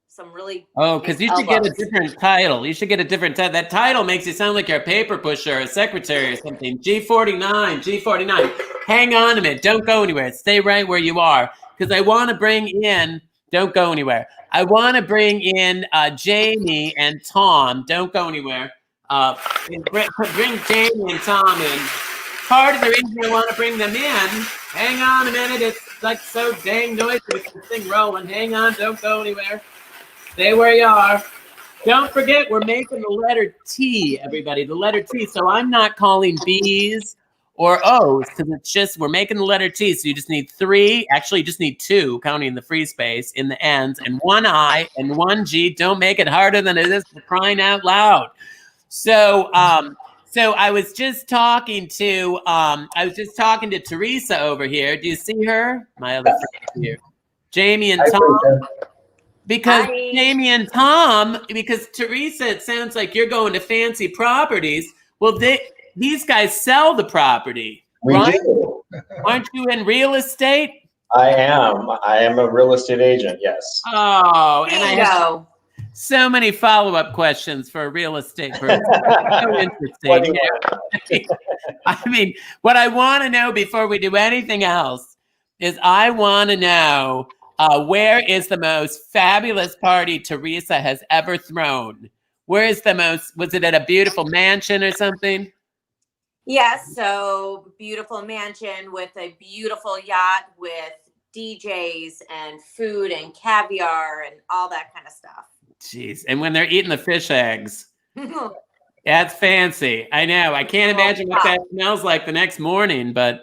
some really. Oh, because you should get a different title. You should get a different title. That title makes you sound like you're a paper pusher, or a secretary, or something. G49. Hang on a minute. Don't go anywhere. Stay right where you are, because I want to bring in. Don't go anywhere. I want to bring in Jamie and Tom. Don't go anywhere. Bring Jamie and Tom in. Part of the reason I want to bring them in. Hang on a minute. It's like so dang noisy with this thing rolling. Hang on. Don't go anywhere. Stay where you are. Don't forget, we're making the letter T, everybody. The letter T. So I'm not calling B's or O's, because it's just, we're making the letter T. So you just need 3. Actually, you just need 2, counting the free space in the ends, and 1 I and 1 G. Don't make it harder than it is, for crying out loud. So I was just talking to Teresa over here. Do you see her? My other friend here. Jamie and Tom. Because Jamie and Tom, because Teresa, it sounds like you're going to fancy properties. Well, these guys sell the property. We do. Aren't you in real estate? I am a real estate agent, yes. Oh, and I have so many follow-up questions for a real estate person. So interesting. I mean, what I want to know before we do anything else is I want to know where is the most fabulous party Teresa has ever thrown? Where is the most, was it at a beautiful mansion or something? Yes, so beautiful mansion with a beautiful yacht with DJs and food and caviar and all that kind of stuff. Jeez, and when they're eating the fish eggs. That's fancy. I know. I can't imagine what that smells like the next morning, but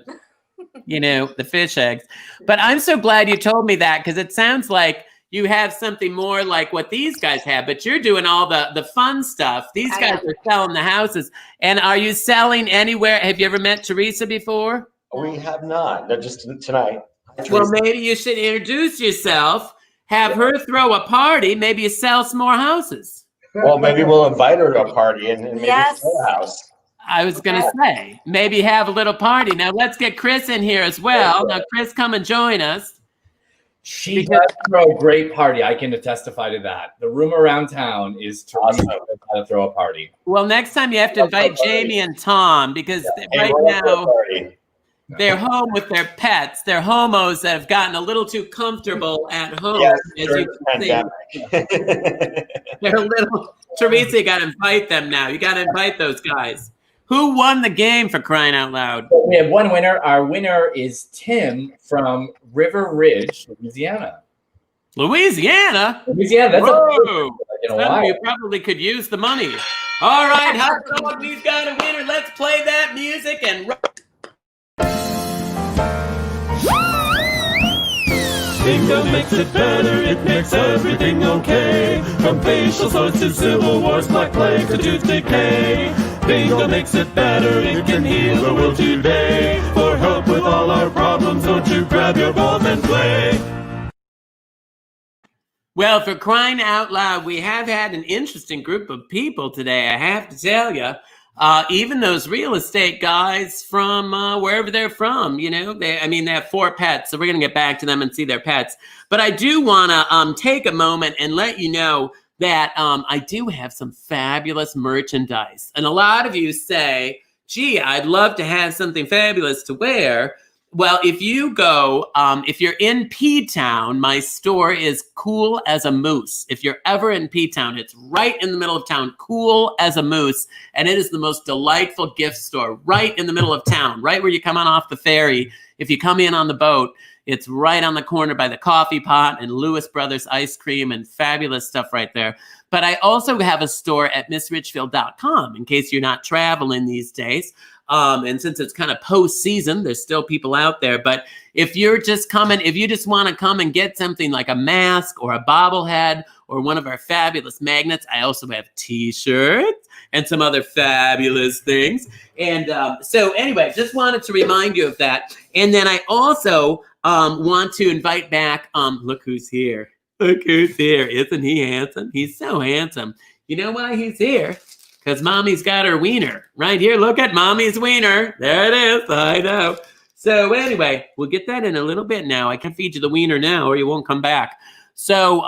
you know, the fish eggs. But I'm so glad you told me that, because it sounds like you have something more like what these guys have, but you're doing all the fun stuff. These guys are selling the houses. And are you selling anywhere? Have you ever met Teresa before? We have not. No, just tonight. Well, maybe you should introduce yourself, have her throw a party, maybe you sell some more houses. Well, maybe we'll invite her to a party and maybe sell a house. I was going to say, maybe have a little party. Now, let's get Chris in here as well. Now, Chris, come and join us. She does throw a great party. I can testify to that. The rumor around town is Teresa knows how to throw a party. Well, next time you have to invite Jamie and Tom, because right now they're home with their pets. They're homos that have gotten a little too comfortable at home. Yes, as you can see. They're a little. Teresa, you got to invite them now. You got to invite those guys. Who won the game, for crying out loud? We have one winner. Our winner is Tim from River Ridge, Louisiana. Louisiana? Louisiana. That's you probably could use the money. All right, hot dog, we've got a winner. Let's play that music and. Bingo makes it better, it makes everything okay. From facial sores to civil wars, black plague to tooth decay. Bingo makes it better, it can heal the world today. For help with all our our problems, won't you grab your ball and play? Well, for crying out loud, we have had an interesting group of people today, I have to tell you. Even those real estate guys from wherever they're from, you know, they have 4 pets, so we're going to get back to them and see their pets. But I do want to take a moment and let you know that I do have some fabulous merchandise. And a lot of you say, gee, I'd love to have something fabulous to wear. Well, if you go, if you're in P-Town, my store is Cool as a Moose. If you're ever in P-Town, it's right in the middle of town, Cool as a Moose. And it is the most delightful gift store right in the middle of town, right where you come on off the ferry. If you come in on the boat, it's right on the corner by the coffee pot and Lewis Brothers ice cream and fabulous stuff right there. But I also have a store at missrichfield.com in case you're not traveling these days. And since it's kind of post-season, there's still people out there. But if you're just coming, if you just want to come and get something like a mask or a bobblehead or one of our fabulous magnets, I also have T-shirts and some other fabulous things. And so anyway, just wanted to remind you of that. And then I also want to invite back, look who's here. Look who's here. Isn't he handsome? He's so handsome. You know why he's here? Because Mommy's got her wiener right here. Look at Mommy's wiener. There it is. I know. So anyway, we'll get that in a little bit now. I can't feed you the wiener now or you won't come back. So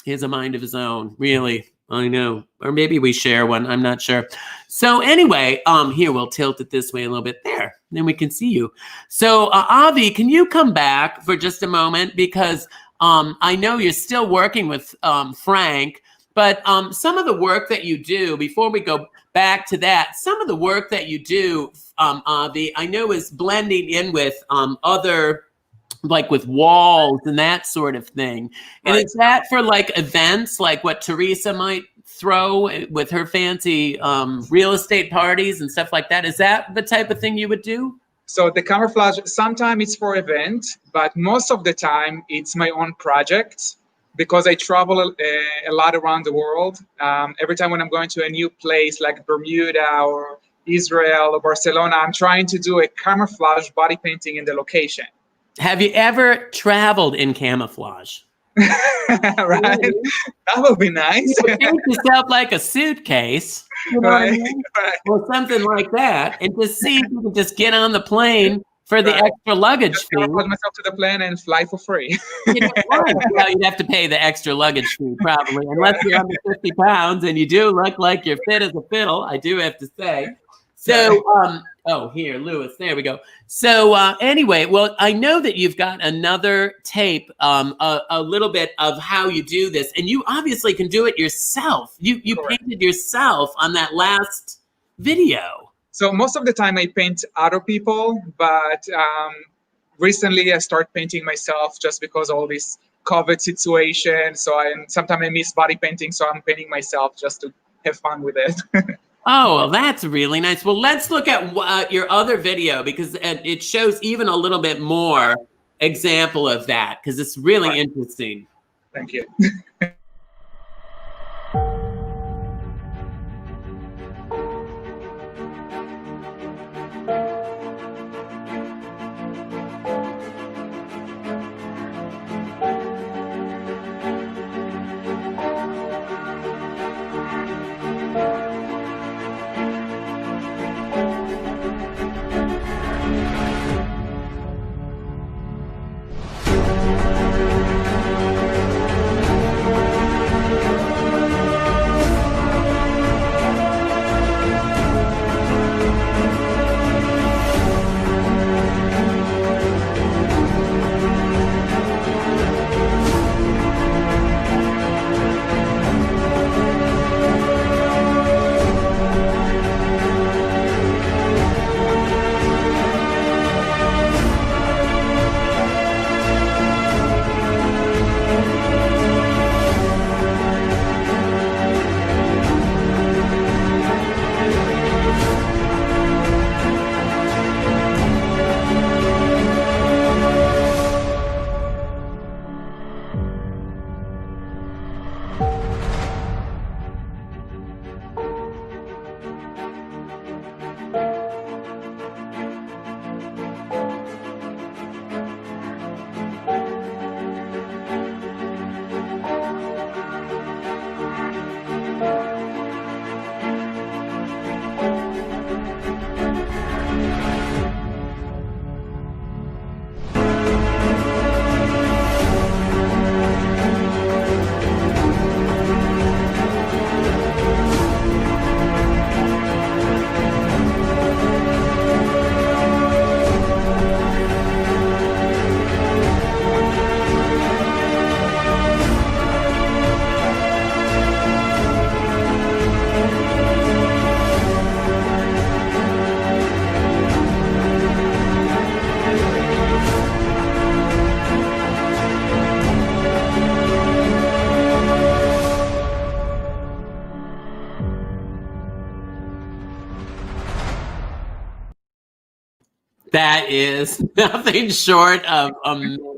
he has a mind of his own. Really. I know. Or maybe we share one. I'm not sure. So anyway, here, we'll tilt it this way a little bit. There. Then we can see you. So Avi, can you come back for just a moment? Because I know you're still working with Frank. But some of the work that you do, before we go back to that, some of the work that you do, Avi, I know is blending in with other, like with walls and that sort of thing. And right. Is that for like events, like what Teresa might throw with her fancy real estate parties and stuff like that? Is that the type of thing you would do? So the camouflage, sometimes it's for event, but most of the time it's my own project. Because I travel a lot around the world, every time when I'm going to a new place like Bermuda or Israel or Barcelona, I'm trying to do a camouflage body painting in the location. Have you ever traveled in camouflage? Right? That would be nice. You would paint yourself like a suitcase, you know right, what I mean? right. Or something like that, and just see if you can just get on the plane for the extra luggage just fee. put myself to the plane and fly for free. You know, well, you'd have to pay the extra luggage fee probably, unless you're under 50 pounds, and you do look like you're fit as a fiddle, I do have to say. So, oh, here, Lewis, there we go. So anyway, well, I know that you've got another tape, a little bit of how you do this, and you obviously can do it yourself. You painted yourself on that last video. So most of the time I paint other people, but recently I start painting myself just because of all this COVID situation. So sometimes I miss body painting, so I'm painting myself just to have fun with it. Oh, well, that's really nice. Well, let's look at your other video because it shows even a little bit more example of that because it's really interesting. Thank you. That is nothing short of amazing.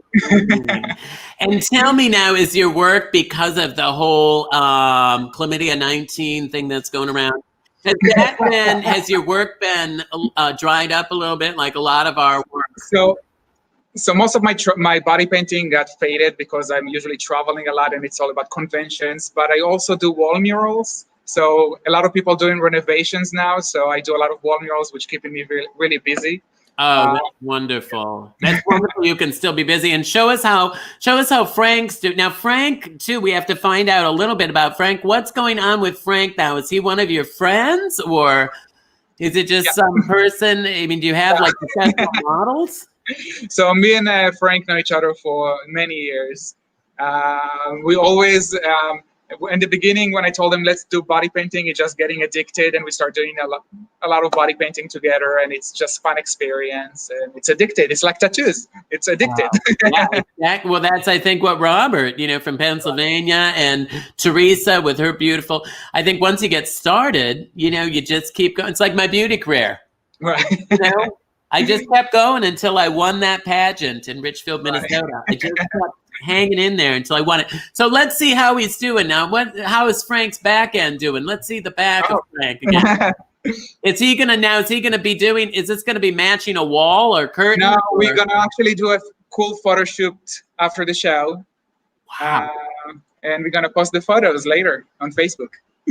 And tell me now, is your work because of the whole chlamydia 19 thing that's going around? Has your work been dried up a little bit, like a lot of our work? So most of my body painting got faded because I'm usually traveling a lot and it's all about conventions. But I also do wall murals. So a lot of people doing renovations now. So I do a lot of wall murals, which keeping me really, really busy. Oh, that's wonderful. That's wonderful. You can still be busy. And show us how Frank's do. Now, Frank, too, we have to find out a little bit about Frank. What's going on with Frank now? Is he one of your friends or is it just some person? I mean, do you have like professional models? So me and Frank know each other for many years. We always, in the beginning, when I told him let's do body painting, he's just getting addicted, and we start doing a lot of body painting together, and it's just fun experience, and it's addicted. It's like tattoos. It's addicted. Wow. Well, that's I think what Robert, from Pennsylvania, and Teresa with her beautiful. I think once you get started, you just keep going. It's like my beauty career. Right. I just kept going until I won that pageant in Richfield, Minnesota. I just kept hanging in there until I won it. So let's see how he's doing now. How is Frank's back end doing? Let's see the back of Frank again. Is this going to be matching a wall or curtain? No, we're going to actually do a cool photo shoot after the show. Wow. And we're going to post the photos later on Facebook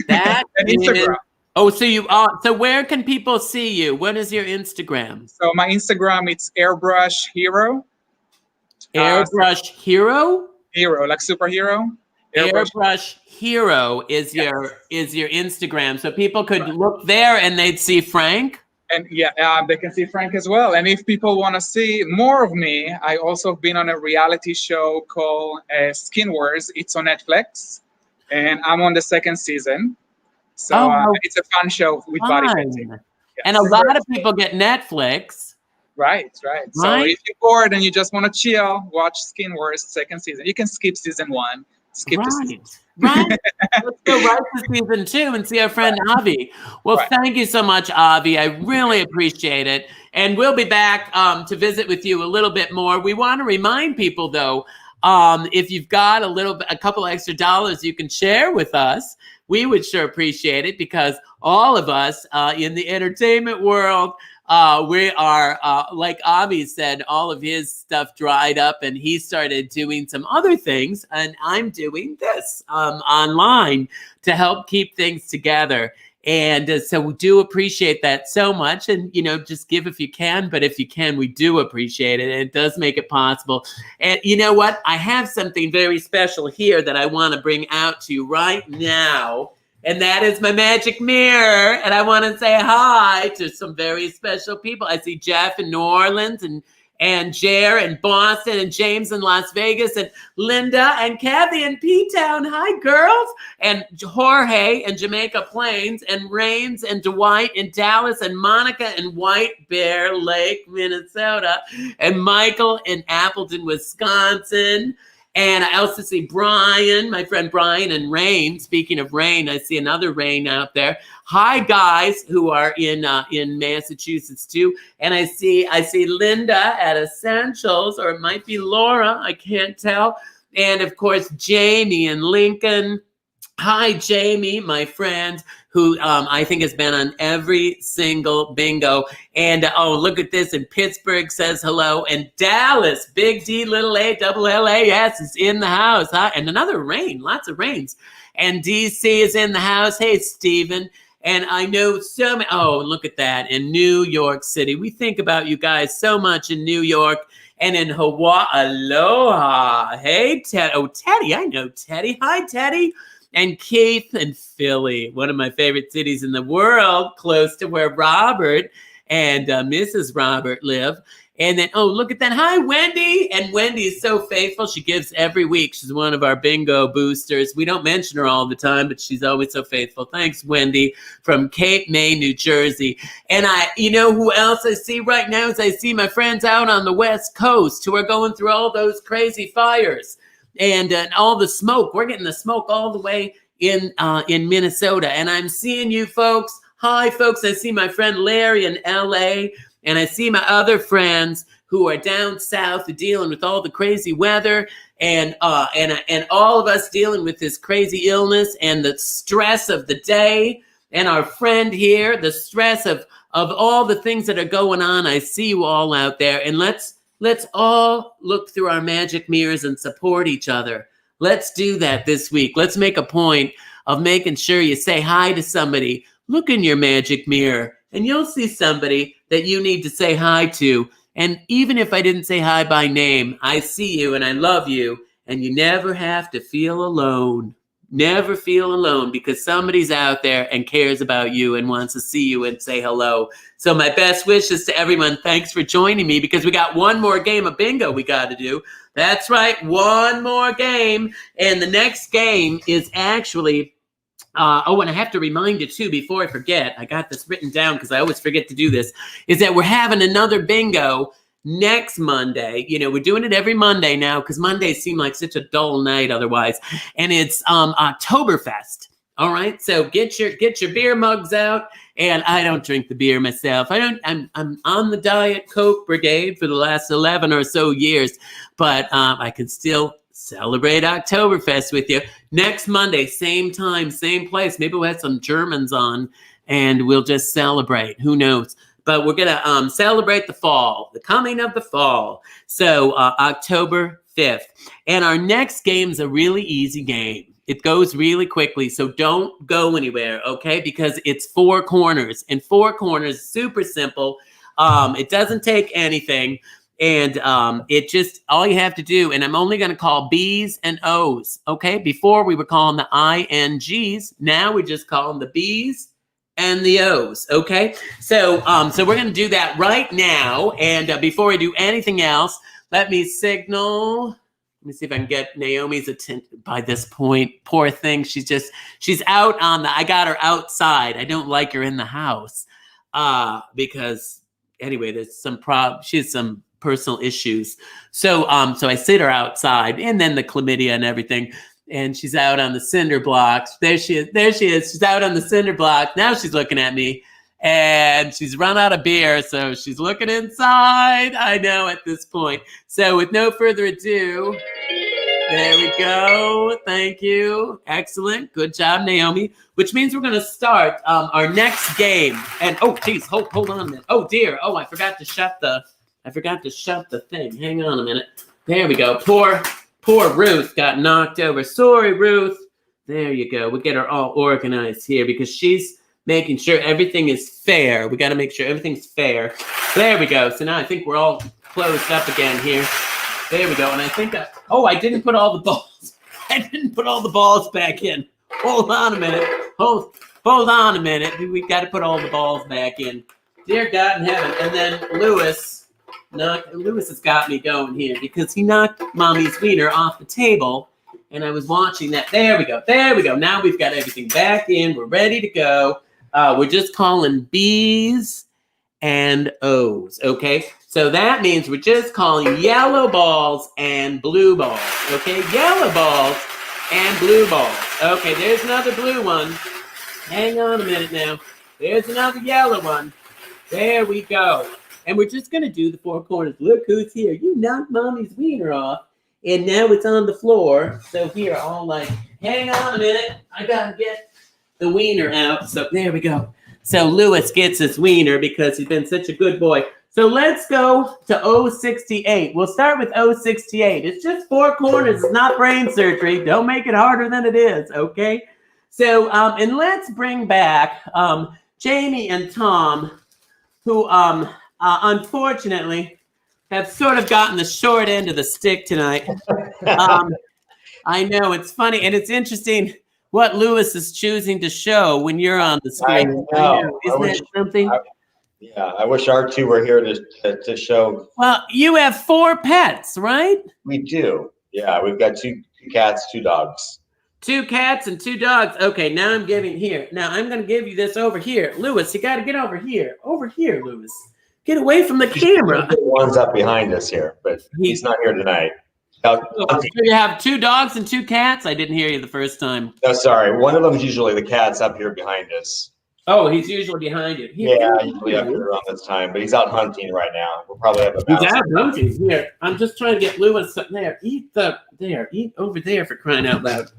and Instagram. Oh, so you are. So where can people see you? What is your Instagram? So my Instagram, it's Airbrush Hero. Airbrush Hero? Hero, like superhero. Airbrush Hero is your Instagram. So people could look there and they'd see Frank. And they can see Frank as well. And if people want to see more of me, I also been on a reality show called Skin Wars. It's on Netflix, and I'm on the second season. So it's a fun show with body painting. Yes. And a lot of people get Netflix. Right. So if you're bored and you just want to chill, watch Skin Wars second season. You can skip season 1. Skip to season 2. Right. Let's go right to season 2 and see our friend Avi. Well, thank you so much, Avi. I really appreciate it. And we'll be back to visit with you a little bit more. We want to remind people, though, if you've got a couple extra dollars you can share with us, we would sure appreciate it, because all of us in the entertainment world, we are, like Avi said, all of his stuff dried up and he started doing some other things. And I'm doing this online to help keep things together. And so we do appreciate that so much. And, just give if you can. But if you can, we do appreciate it. And it does make it possible. And you know what? I have something very special here that I want to bring out to you right now. And that is my magic mirror. And I want to say hi to some very special people. I see Jeff in New Orleans and Jer in Boston and James in Las Vegas and Linda and Kathy in P-Town. Hi, girls. And Jorge in Jamaica Plains and Rains and Dwight in Dallas and Monica in White Bear Lake, Minnesota and Michael in Appleton, Wisconsin. And I also see Brian, my friend Brian, and Rain. Speaking of Rain, I see another Rain out there. Hi, guys who are in Massachusetts too. And I see Linda at Essentials, or it might be Laura. I can't tell. And of course, Jamie in Lincoln. Hi, Jamie, my friend, who I think has been on every single bingo. And look at this. In Pittsburgh says hello. And Dallas, Big D, little A, double LAS is in the house. Huh? And another Rain, lots of Rains. And DC is in the house. Hey, Stephen. And I know so many. Oh, look at that. In New York City. We think about you guys so much in New York and in Hawaii. Aloha. Hey, Ted. Oh, Teddy. I know Teddy. Hi, Teddy. And Keith and Philly, one of my favorite cities in the world, close to where Robert and Mrs. Robert live. And then, look at that. Hi, Wendy. And Wendy is so faithful. She gives every week. She's one of our bingo boosters. We don't mention her all the time, but she's always so faithful. Thanks, Wendy, from Cape May, New Jersey. And who else I see right now is I see my friends out on the West Coast who are going through all those crazy fires. And all the smoke. We're getting the smoke all the way in Minnesota. And I'm seeing you folks. Hi, folks. I see my friend Larry in LA. and I see my other friends who are down south dealing with all the crazy weather and all of us dealing with this crazy illness and the stress of the day, and our friend here, the stress of all the things that are going on. I see you all out there, and let's all look through our magic mirrors and support each other. Let's do that this week. Let's make a point of making sure you say hi to somebody. Look in your magic mirror and you'll see somebody that you need to say hi to. And even if I didn't say hi by name, I see you and I love you, and you never have to feel alone. Never feel alone, because somebody's out there and cares about you and wants to see you and say hello. So my best wishes to everyone. Thanks for joining me, because we got one more game of bingo we got to do. That's right, one more game. And the next game is actually, and I have to remind you too, before I forget, I got this written down because I always forget to do this, is that we're having another bingo next Monday. You know, we're doing it every Monday now because Mondays seem like such a dull night otherwise. And it's Oktoberfest. All right, so get your beer mugs out. And I don't drink the beer myself. I'm on the Diet Coke brigade for the last 11 or so years, but I can still celebrate Oktoberfest with you next Monday, same time, same place. Maybe we'll have some Germans on and we'll just celebrate. Who knows? But we're going to celebrate the fall, the coming of the fall. So October 5th. And our next game's a really easy game. It goes really quickly, so don't go anywhere, okay? Because it's 4 corners. And 4 corners, super simple. It doesn't take anything. And it just, all you have to do, and I'm only going to call B's and O's, okay? Before we were calling the INGs. Now we just call them the B's and the O's, okay? So we're going to do that right now. And before we do anything else, let me signal. Let me see if I can get Naomi's attention by this point. Poor thing. She's out on I got her outside. I don't like her in the house because anyway, there's some she has some personal issues. So I sit her outside, and then the chlamydia and everything. And she's out on the cinder blocks. There she is. She's out on the cinder block. Now she's looking at me. And she's run out of beer, so she's looking inside. I know at this point. So with no further ado, there we go. Thank you. Excellent. Good job, Naomi. Which means we're going to start our next game. And geez, hold on a minute. Oh dear. Oh, I forgot to shut the thing. Hang on a minute. There we go. Poor Ruth got knocked over. Sorry, Ruth. There you go. We'll get her all organized here because she's making sure everything is fair. We got to make sure everything's fair. There we go. So now I think we're all closed up again here. There we go. And I think I didn't put all the balls. I didn't put all the balls back in. Hold on a minute. Hold on a minute. We got to put all the balls back in. Dear God in heaven. And then Lewis has got me going here because he knocked Mommy's wiener off the table. And I was watching that. There we go. Now we've got everything back in. We're ready to go. We're just calling B's and O's, okay? So that means we're just calling yellow balls and blue balls, okay? Yellow balls and blue balls. Okay, there's another blue one. Hang on a minute now. There's another yellow one. There we go. And we're just going to do the 4 corners. Look who's here. You knocked Mommy's wiener off, and now it's on the floor. So here, all like, hang on a minute. I got to get the wiener out. So there we go. So Lewis gets his wiener because he's been such a good boy. So let's go to 068. We'll start with 068. It's just 4 corners. It's not brain surgery. Don't make it harder than it is, okay? So, and let's bring back Jamie and Tom, who unfortunately have sort of gotten the short end of the stick tonight. I know, it's funny, and it's interesting what Lewis is choosing to show when you're on the screen. I know. Isn't that something? I wish our 2 were here to show. Well, you have 4 pets, right? We do. Yeah, we've got 2 cats, 2 dogs. 2 cats and 2 dogs. Okay, now I'm giving here. Now I'm going to give you this over here. Lewis, you got to get over here. Over here, Lewis. Get away from the camera. One's up behind us here, but he's not here tonight. So you have 2 dogs and 2 cats? I didn't hear you the first time. No, sorry. One of them is usually the cat's up here behind us. Oh, he's usually behind you. Yeah, usually up here around this time, but he's out hunting right now. We'll probably have a He's mouse. out hunting. Here, I'm just trying to get Lewis there. Eat over there for crying out loud.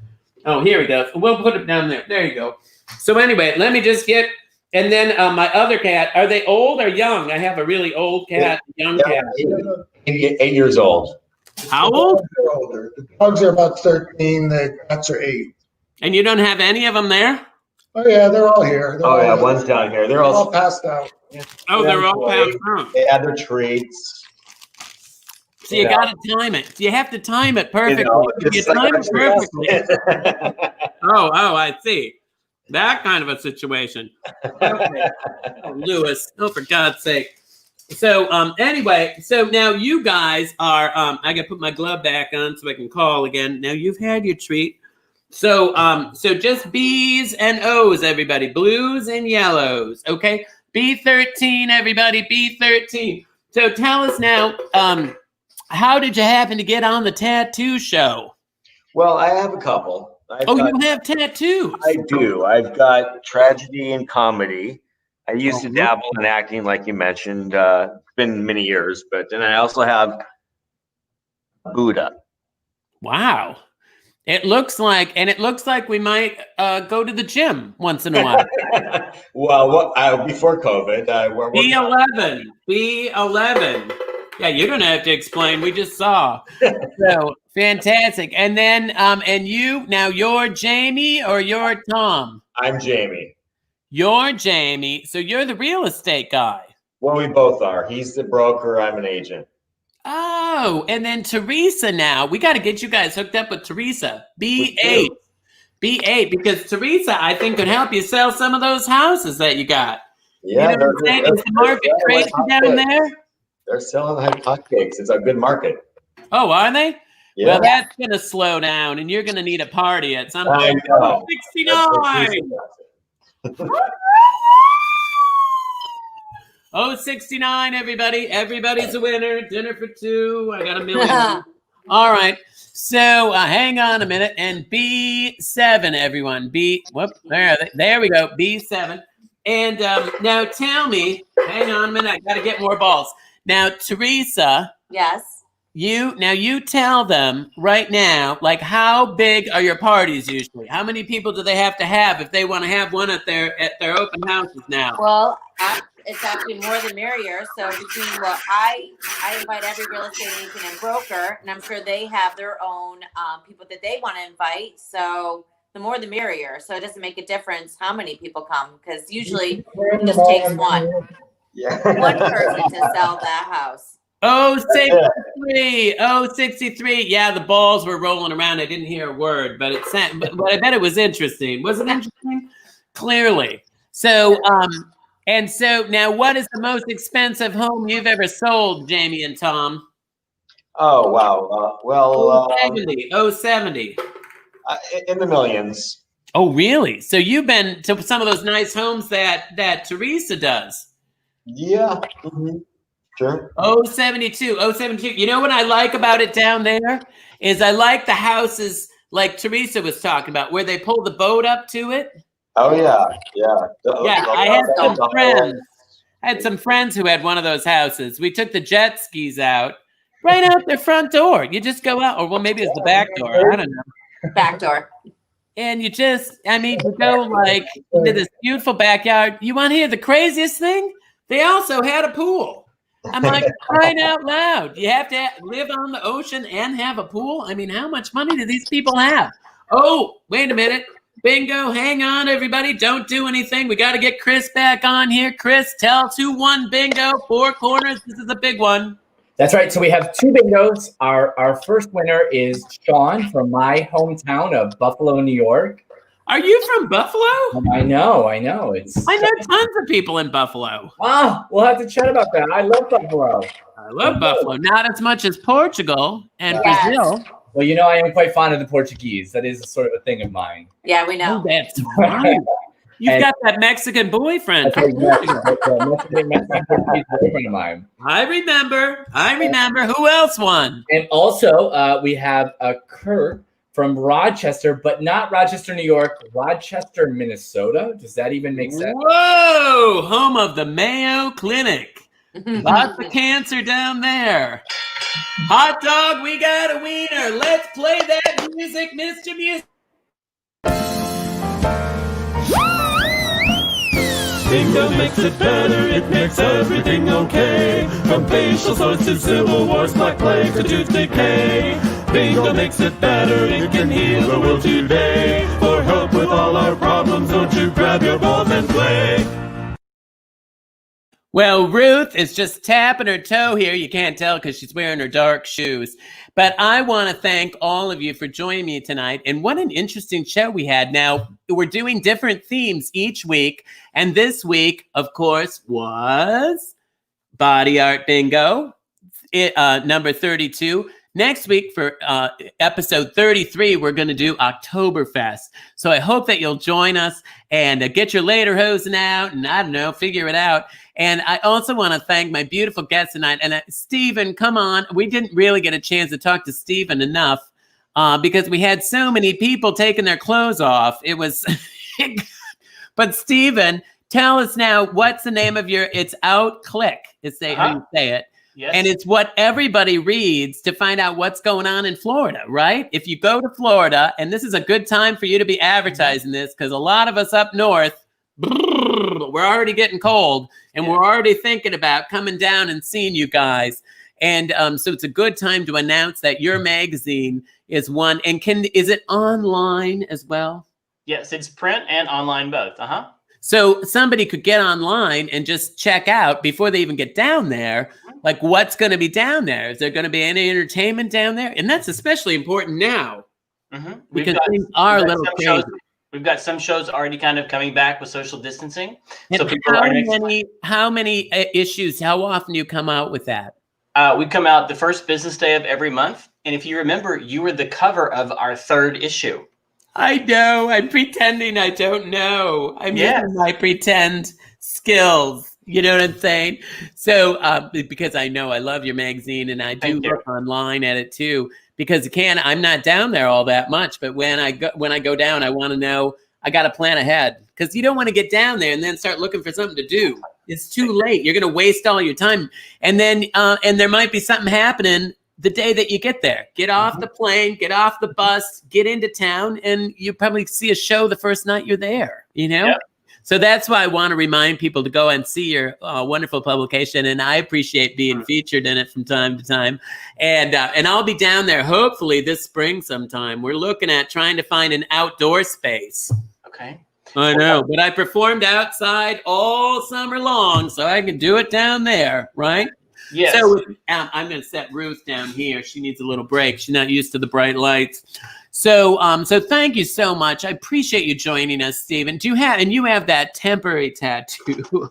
Oh, here he goes. We'll put him down there. There you go. So anyway, let me just get, and then my other cat, are they old or young? I have a really old cat, young cat. 8 years old. How old? They're older. The dogs are about 13. The cats are 8. And you don't have any of them there? Oh yeah, they're all here. One's down here. They're all passed out. Oh, they're all passed out. They have their treats. So you got to time it. You have to time it perfectly. If you time it perfectly. Oh, I see. That kind of a situation. Okay. Oh, Lewis. Oh, for God's sake. So anyway, so now you guys are, I got to put my glove back on so I can call again. Now you've had your treat. So so just B's and O's, everybody. Blues and yellows. Okay. B13, everybody. B13. So tell us now, how did you happen to get on the tattoo show? Well, I have a couple. You have tattoos? I do. I've got tragedy and comedy. I used to dabble in acting, like you mentioned. It's been many years, but then I also have Buddha. Wow. It looks like we might go to the gym once in a while. Well, before COVID, B11. B11. Yeah, you're gonna have to explain. We just saw. So fantastic. And then and you're Jamie or you're Tom? I'm Jamie. You're Jamie. So you're the real estate guy. Well, we both are. He's the broker. I'm an agent. Oh, and then Teresa now. We got to get you guys hooked up with Teresa. B8. B8, because Teresa, I think, could help you sell some of those houses that you got. Yeah. You know what I'm saying? Is the market crazy down there? They're selling like hotcakes. It's a good market. Oh, are they? Yeah. Well, that's going to slow down, and you're going to need a party at some I point. know. 69! Oh, 69, everybody. Everybody's a winner. Dinner for two. I got $1 million. All right. So hang on a minute. And B7, everyone. There we go. B7. And now tell me, hang on a minute. I got to get more balls. Now, Teresa. Yes. You tell them right now, like, how big are your parties usually? How many people do they have to have if they want to have one at their open houses now? Well, it's actually more the merrier. So between I invite every real estate agent and broker, and I'm sure they have their own people that they want to invite. So the more the merrier. So it doesn't make a difference how many people come, because usually it just takes one. Yeah. One person to sell that house. Oh, 63. Oh, 63. Yeah, the balls were rolling around. I didn't hear a word, but I bet it was interesting. Was it interesting? Clearly. So, and so now what is the most expensive home you've ever sold, Jamie and Tom? Oh, wow. 70. In the millions. Oh, really? So you've been to some of those nice homes that Teresa does? Yeah. Mm-hmm. Sure. 072. You know what I like about it down there is I like the houses like Teresa was talking about, where they pull the boat up to it. Oh yeah, yeah. I had some friends. I had some friends who had one of those houses. We took the jet skis out right out their front door. You just go out, or well, maybe it's the back door. I don't know. Back door. And you go like into this beautiful backyard. You want to hear the craziest thing? They also had a pool. I'm like, crying out loud. You have to live on the ocean and have a pool? I mean, how much money do these people have? Oh, wait a minute. Bingo, hang on, everybody. Don't do anything. We got to get Chris back on here. Chris, tell 2-1 bingo. 4 corners. This is a big one. That's right. So we have 2 bingos. Our first winner is Sean from my hometown of Buffalo, New York. Are you from Buffalo? I know. I know tons of people in Buffalo. We'll have to chat about that. I love Buffalo. I love Buffalo. Not as much as Portugal and Brazil. Well, I am quite fond of the Portuguese. That is sort of a thing of mine. Yeah, we know. Oh, that's right. You've got that Mexican boyfriend. That's Mexican Portuguese boyfriend of mine. I remember. Who else won? And also, we have Kurt from Rochester, but not Rochester, New York, Rochester, Minnesota. Does that even make sense? Whoa, home of the Mayo Clinic. Lots of cancer down there. Hot dog, we got a wiener. Let's play that music, Mr. Music. Bingo makes it better, it makes everything okay. From facial sores to civil wars, black plague to tooth decay. Bingo makes it better, it can heal the world today. For help with all our problems, don't you grab your balls and play. Well, Ruth is just tapping her toe here. You can't tell because she's wearing her dark shoes. But I want to thank all of you for joining me tonight. And what an interesting show we had. Now, we're doing different themes each week. And this week, of course, was Body Art Bingo, number 32. Next week for episode 33, we're going to do Oktoberfest. So I hope that you'll join us and get your lederhosen out and, I don't know, figure it out. And I also want to thank my beautiful guest tonight. And Stephen, come on. We didn't really get a chance to talk to Stephen enough because we had so many people taking their clothes off. It was, but Stephen, tell us now, what's the name of your, it's OutClick, is how you say it. Yes. And it's what everybody reads to find out what's going on in Florida, right? If you go to Florida, and this is a good time for you to be advertising this because a lot of us up north, we're already getting cold and we're already thinking about coming down and seeing you guys. And so it's a good time to announce that your magazine is one. And is it online as well? Yes, it's print and online both. So somebody could get online and just check out before they even get down there, like what's going to be down there. Is there going to be any entertainment down there? And that's especially important now because things are a little crazy. We've got some shows already kind of coming back with social distancing. And so people how many issues, how often do you come out with that? We come out the first business day of every month. And if you remember, you were the cover of our 3rd issue. I know. I'm pretending I don't know. I'm using my pretend skills. You know what I'm saying? So because I know I love your magazine and I do look online at it too. Because I'm not down there all that much. But when I go down, I want to know. I got to plan ahead because you don't want to get down there and then start looking for something to do. It's too late. You're going to waste all your time, and then and there might be something happening the day that you get there. Get off the plane, get off the bus, get into town, and you probably see a show the first night you're there, you know? Yep. So that's why I want to remind people to go and see your wonderful publication, and I appreciate being featured in it from time to time. And I'll be down there hopefully this spring sometime. We're looking at trying to find an outdoor space. Okay. I know, but I performed outside all summer long, so I can do it down there, right? Yes. So I'm going to set Ruth down here. She needs a little break. She's not used to the bright lights. So thank you so much. I appreciate you joining us, Stephen. You have that temporary tattoo,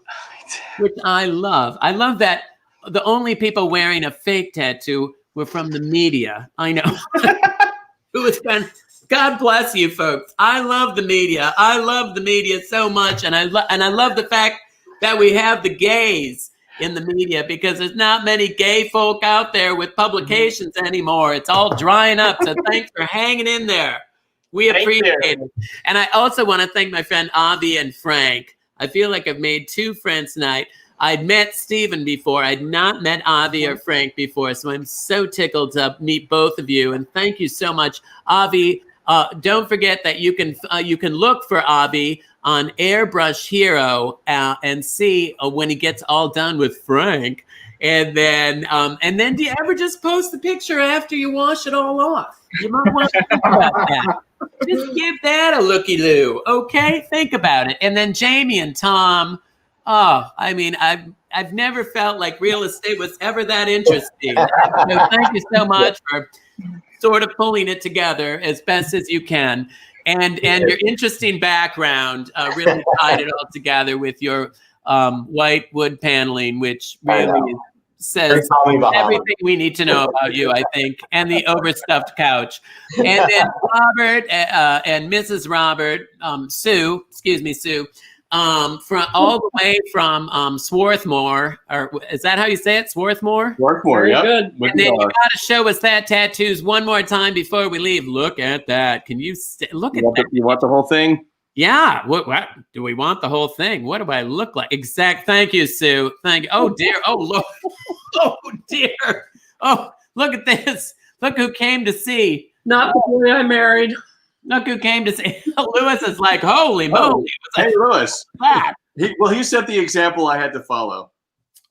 which I love. I love that the only people wearing a fake tattoo were from the media. I know. God bless you, folks. I love the media. I love the media so much, and I love the fact that we have the gays in the media because there's not many gay folk out there with publications anymore. It's all drying up. So thanks for hanging in there. We appreciate it. And I also want to thank my friend Avi and Frank. I feel like I've made 2 friends tonight. I'd met Stephen before. I'd not met Avi or Frank before. So I'm so tickled to meet both of you. And thank you so much. Avi, don't forget that you can look for Avi on Airbrush Hero and see when he gets all done with Frank. And then do you ever just post the picture after you wash it all off? You might want to think about that. Just give that a looky-loo, okay? Think about it. And then Jamie and Tom, I mean, I've never felt like real estate was ever that interesting. So thank you so much for sort of pulling it together as best as you can. And your interesting background really tied it all together with your white wood paneling, which really says everything we need to know about you, I think, and the overstuffed couch. And then Robert and Mrs. Robert, Sue, from all the way from Swarthmore, or is that how you say it? Swarthmore? Swarthmore, yeah. Good. And then you got to show us that tattoos one more time before we leave. Look at that. Can you look at that? You want the whole thing? Yeah. What do we want the whole thing? What do I look like? Exact. Thank you, Sue. Thank you. Oh dear. Oh look. Oh dear. Oh, look at this. Look who came to see. Not the boy I married. Look who came to see. Lewis is like, holy moly. Hey, Lewis. He set the example I had to follow.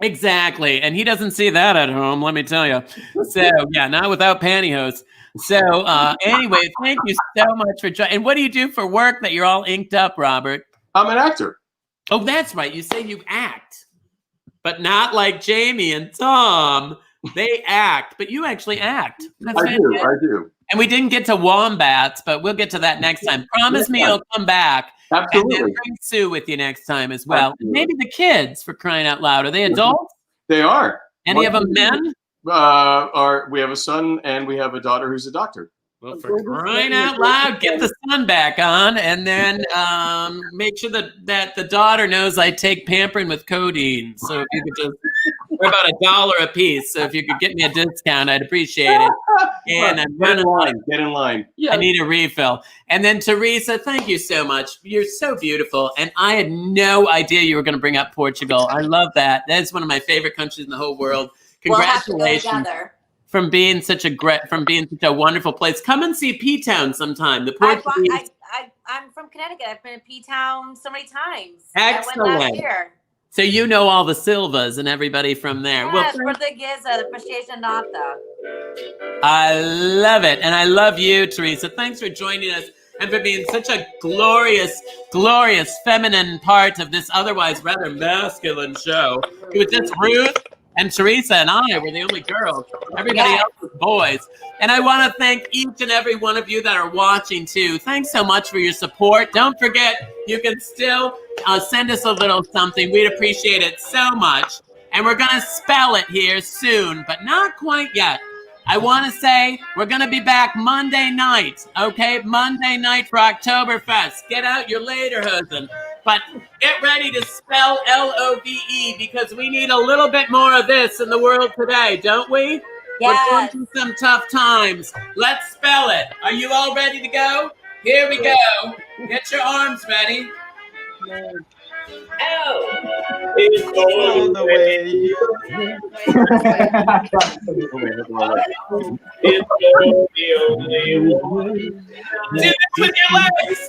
Exactly. And he doesn't see that at home, let me tell you. So, yeah, not without pantyhose. So, anyway, thank you so much for joining. And what do you do for work that you're all inked up, Robert? I'm an actor. Oh, that's right. You say you act, but not like Jamie and Tom. They act, but you actually act. That's I do. And we didn't get to wombats, but we'll get to that next time. Promise me you'll come back. Absolutely. And then bring Sue with you next time as well. And maybe the kids, for crying out loud. Are they adults? They are. Any of them men? We have a son and we have a daughter who's a doctor. Well, for crying out loud, get the son back on, and then make sure that the daughter knows I take Pamprin with codeine. So if you could just, we're about $1 a piece. So if you could get me a discount, I'd appreciate it. And I'm Get in line. I need a refill. And then Teresa, thank you so much. You're so beautiful, and I had no idea you were going to bring up Portugal. I love that. That's one of my favorite countries in the whole world. Congratulations. We'll have to go together. From being such a wonderful place. Come and see P-Town sometime. The Portuguese. I'm from Connecticut. I've been to P-Town so many times. Excellent. I went last year. So you know all the Silvas and everybody from there. Yes, Portuguesa, appreciation nata. I love it. And I love you, Teresa. Thanks for joining us and for being such a glorious, glorious feminine part of this otherwise rather masculine show. It was just Ruth and Teresa and I were the only girls. Everybody else was boys. And I want to thank each and every one of you that are watching, too. Thanks so much for your support. Don't forget, you can still send us a little something. We'd appreciate it so much. And we're going to spell it here soon, but not quite yet. I want to say we're going to be back Monday night, okay? Monday night for Oktoberfest. Get out your lederhosen. But get ready to spell L-O-V-E because we need a little bit more of this in the world today, don't we? Yes. We're going through some tough times. Let's spell it. Are you all ready to go? Here we go. Get your arms ready. L is on the way. It's the only one. Do this with your legs.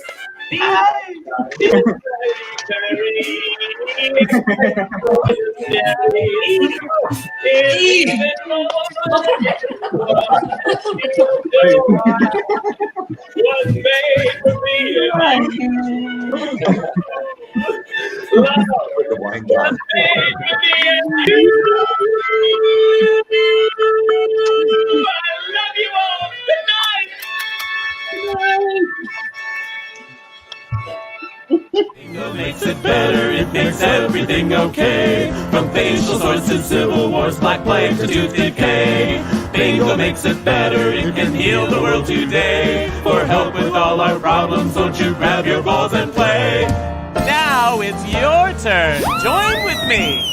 Bingo makes it better, it makes everything okay. From facial sores to civil wars, black plague to tooth decay. Bingo makes it better, it can heal the world today. For help with all our problems, won't you grab your balls and play? Now it's your turn. Join with me.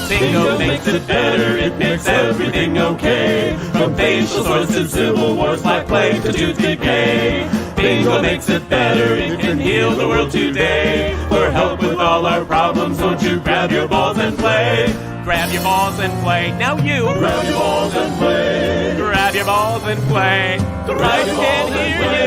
Bingo makes it better, it makes everything okay. From facial sores to civil wars, black plague to tooth decay. Bingo makes it better, it can heal the world today. For help with all our problems, won't you grab your balls and play? Grab your balls and play. Now you. Grab your balls and play. Grab your balls and play. Grab your I can balls and hear play.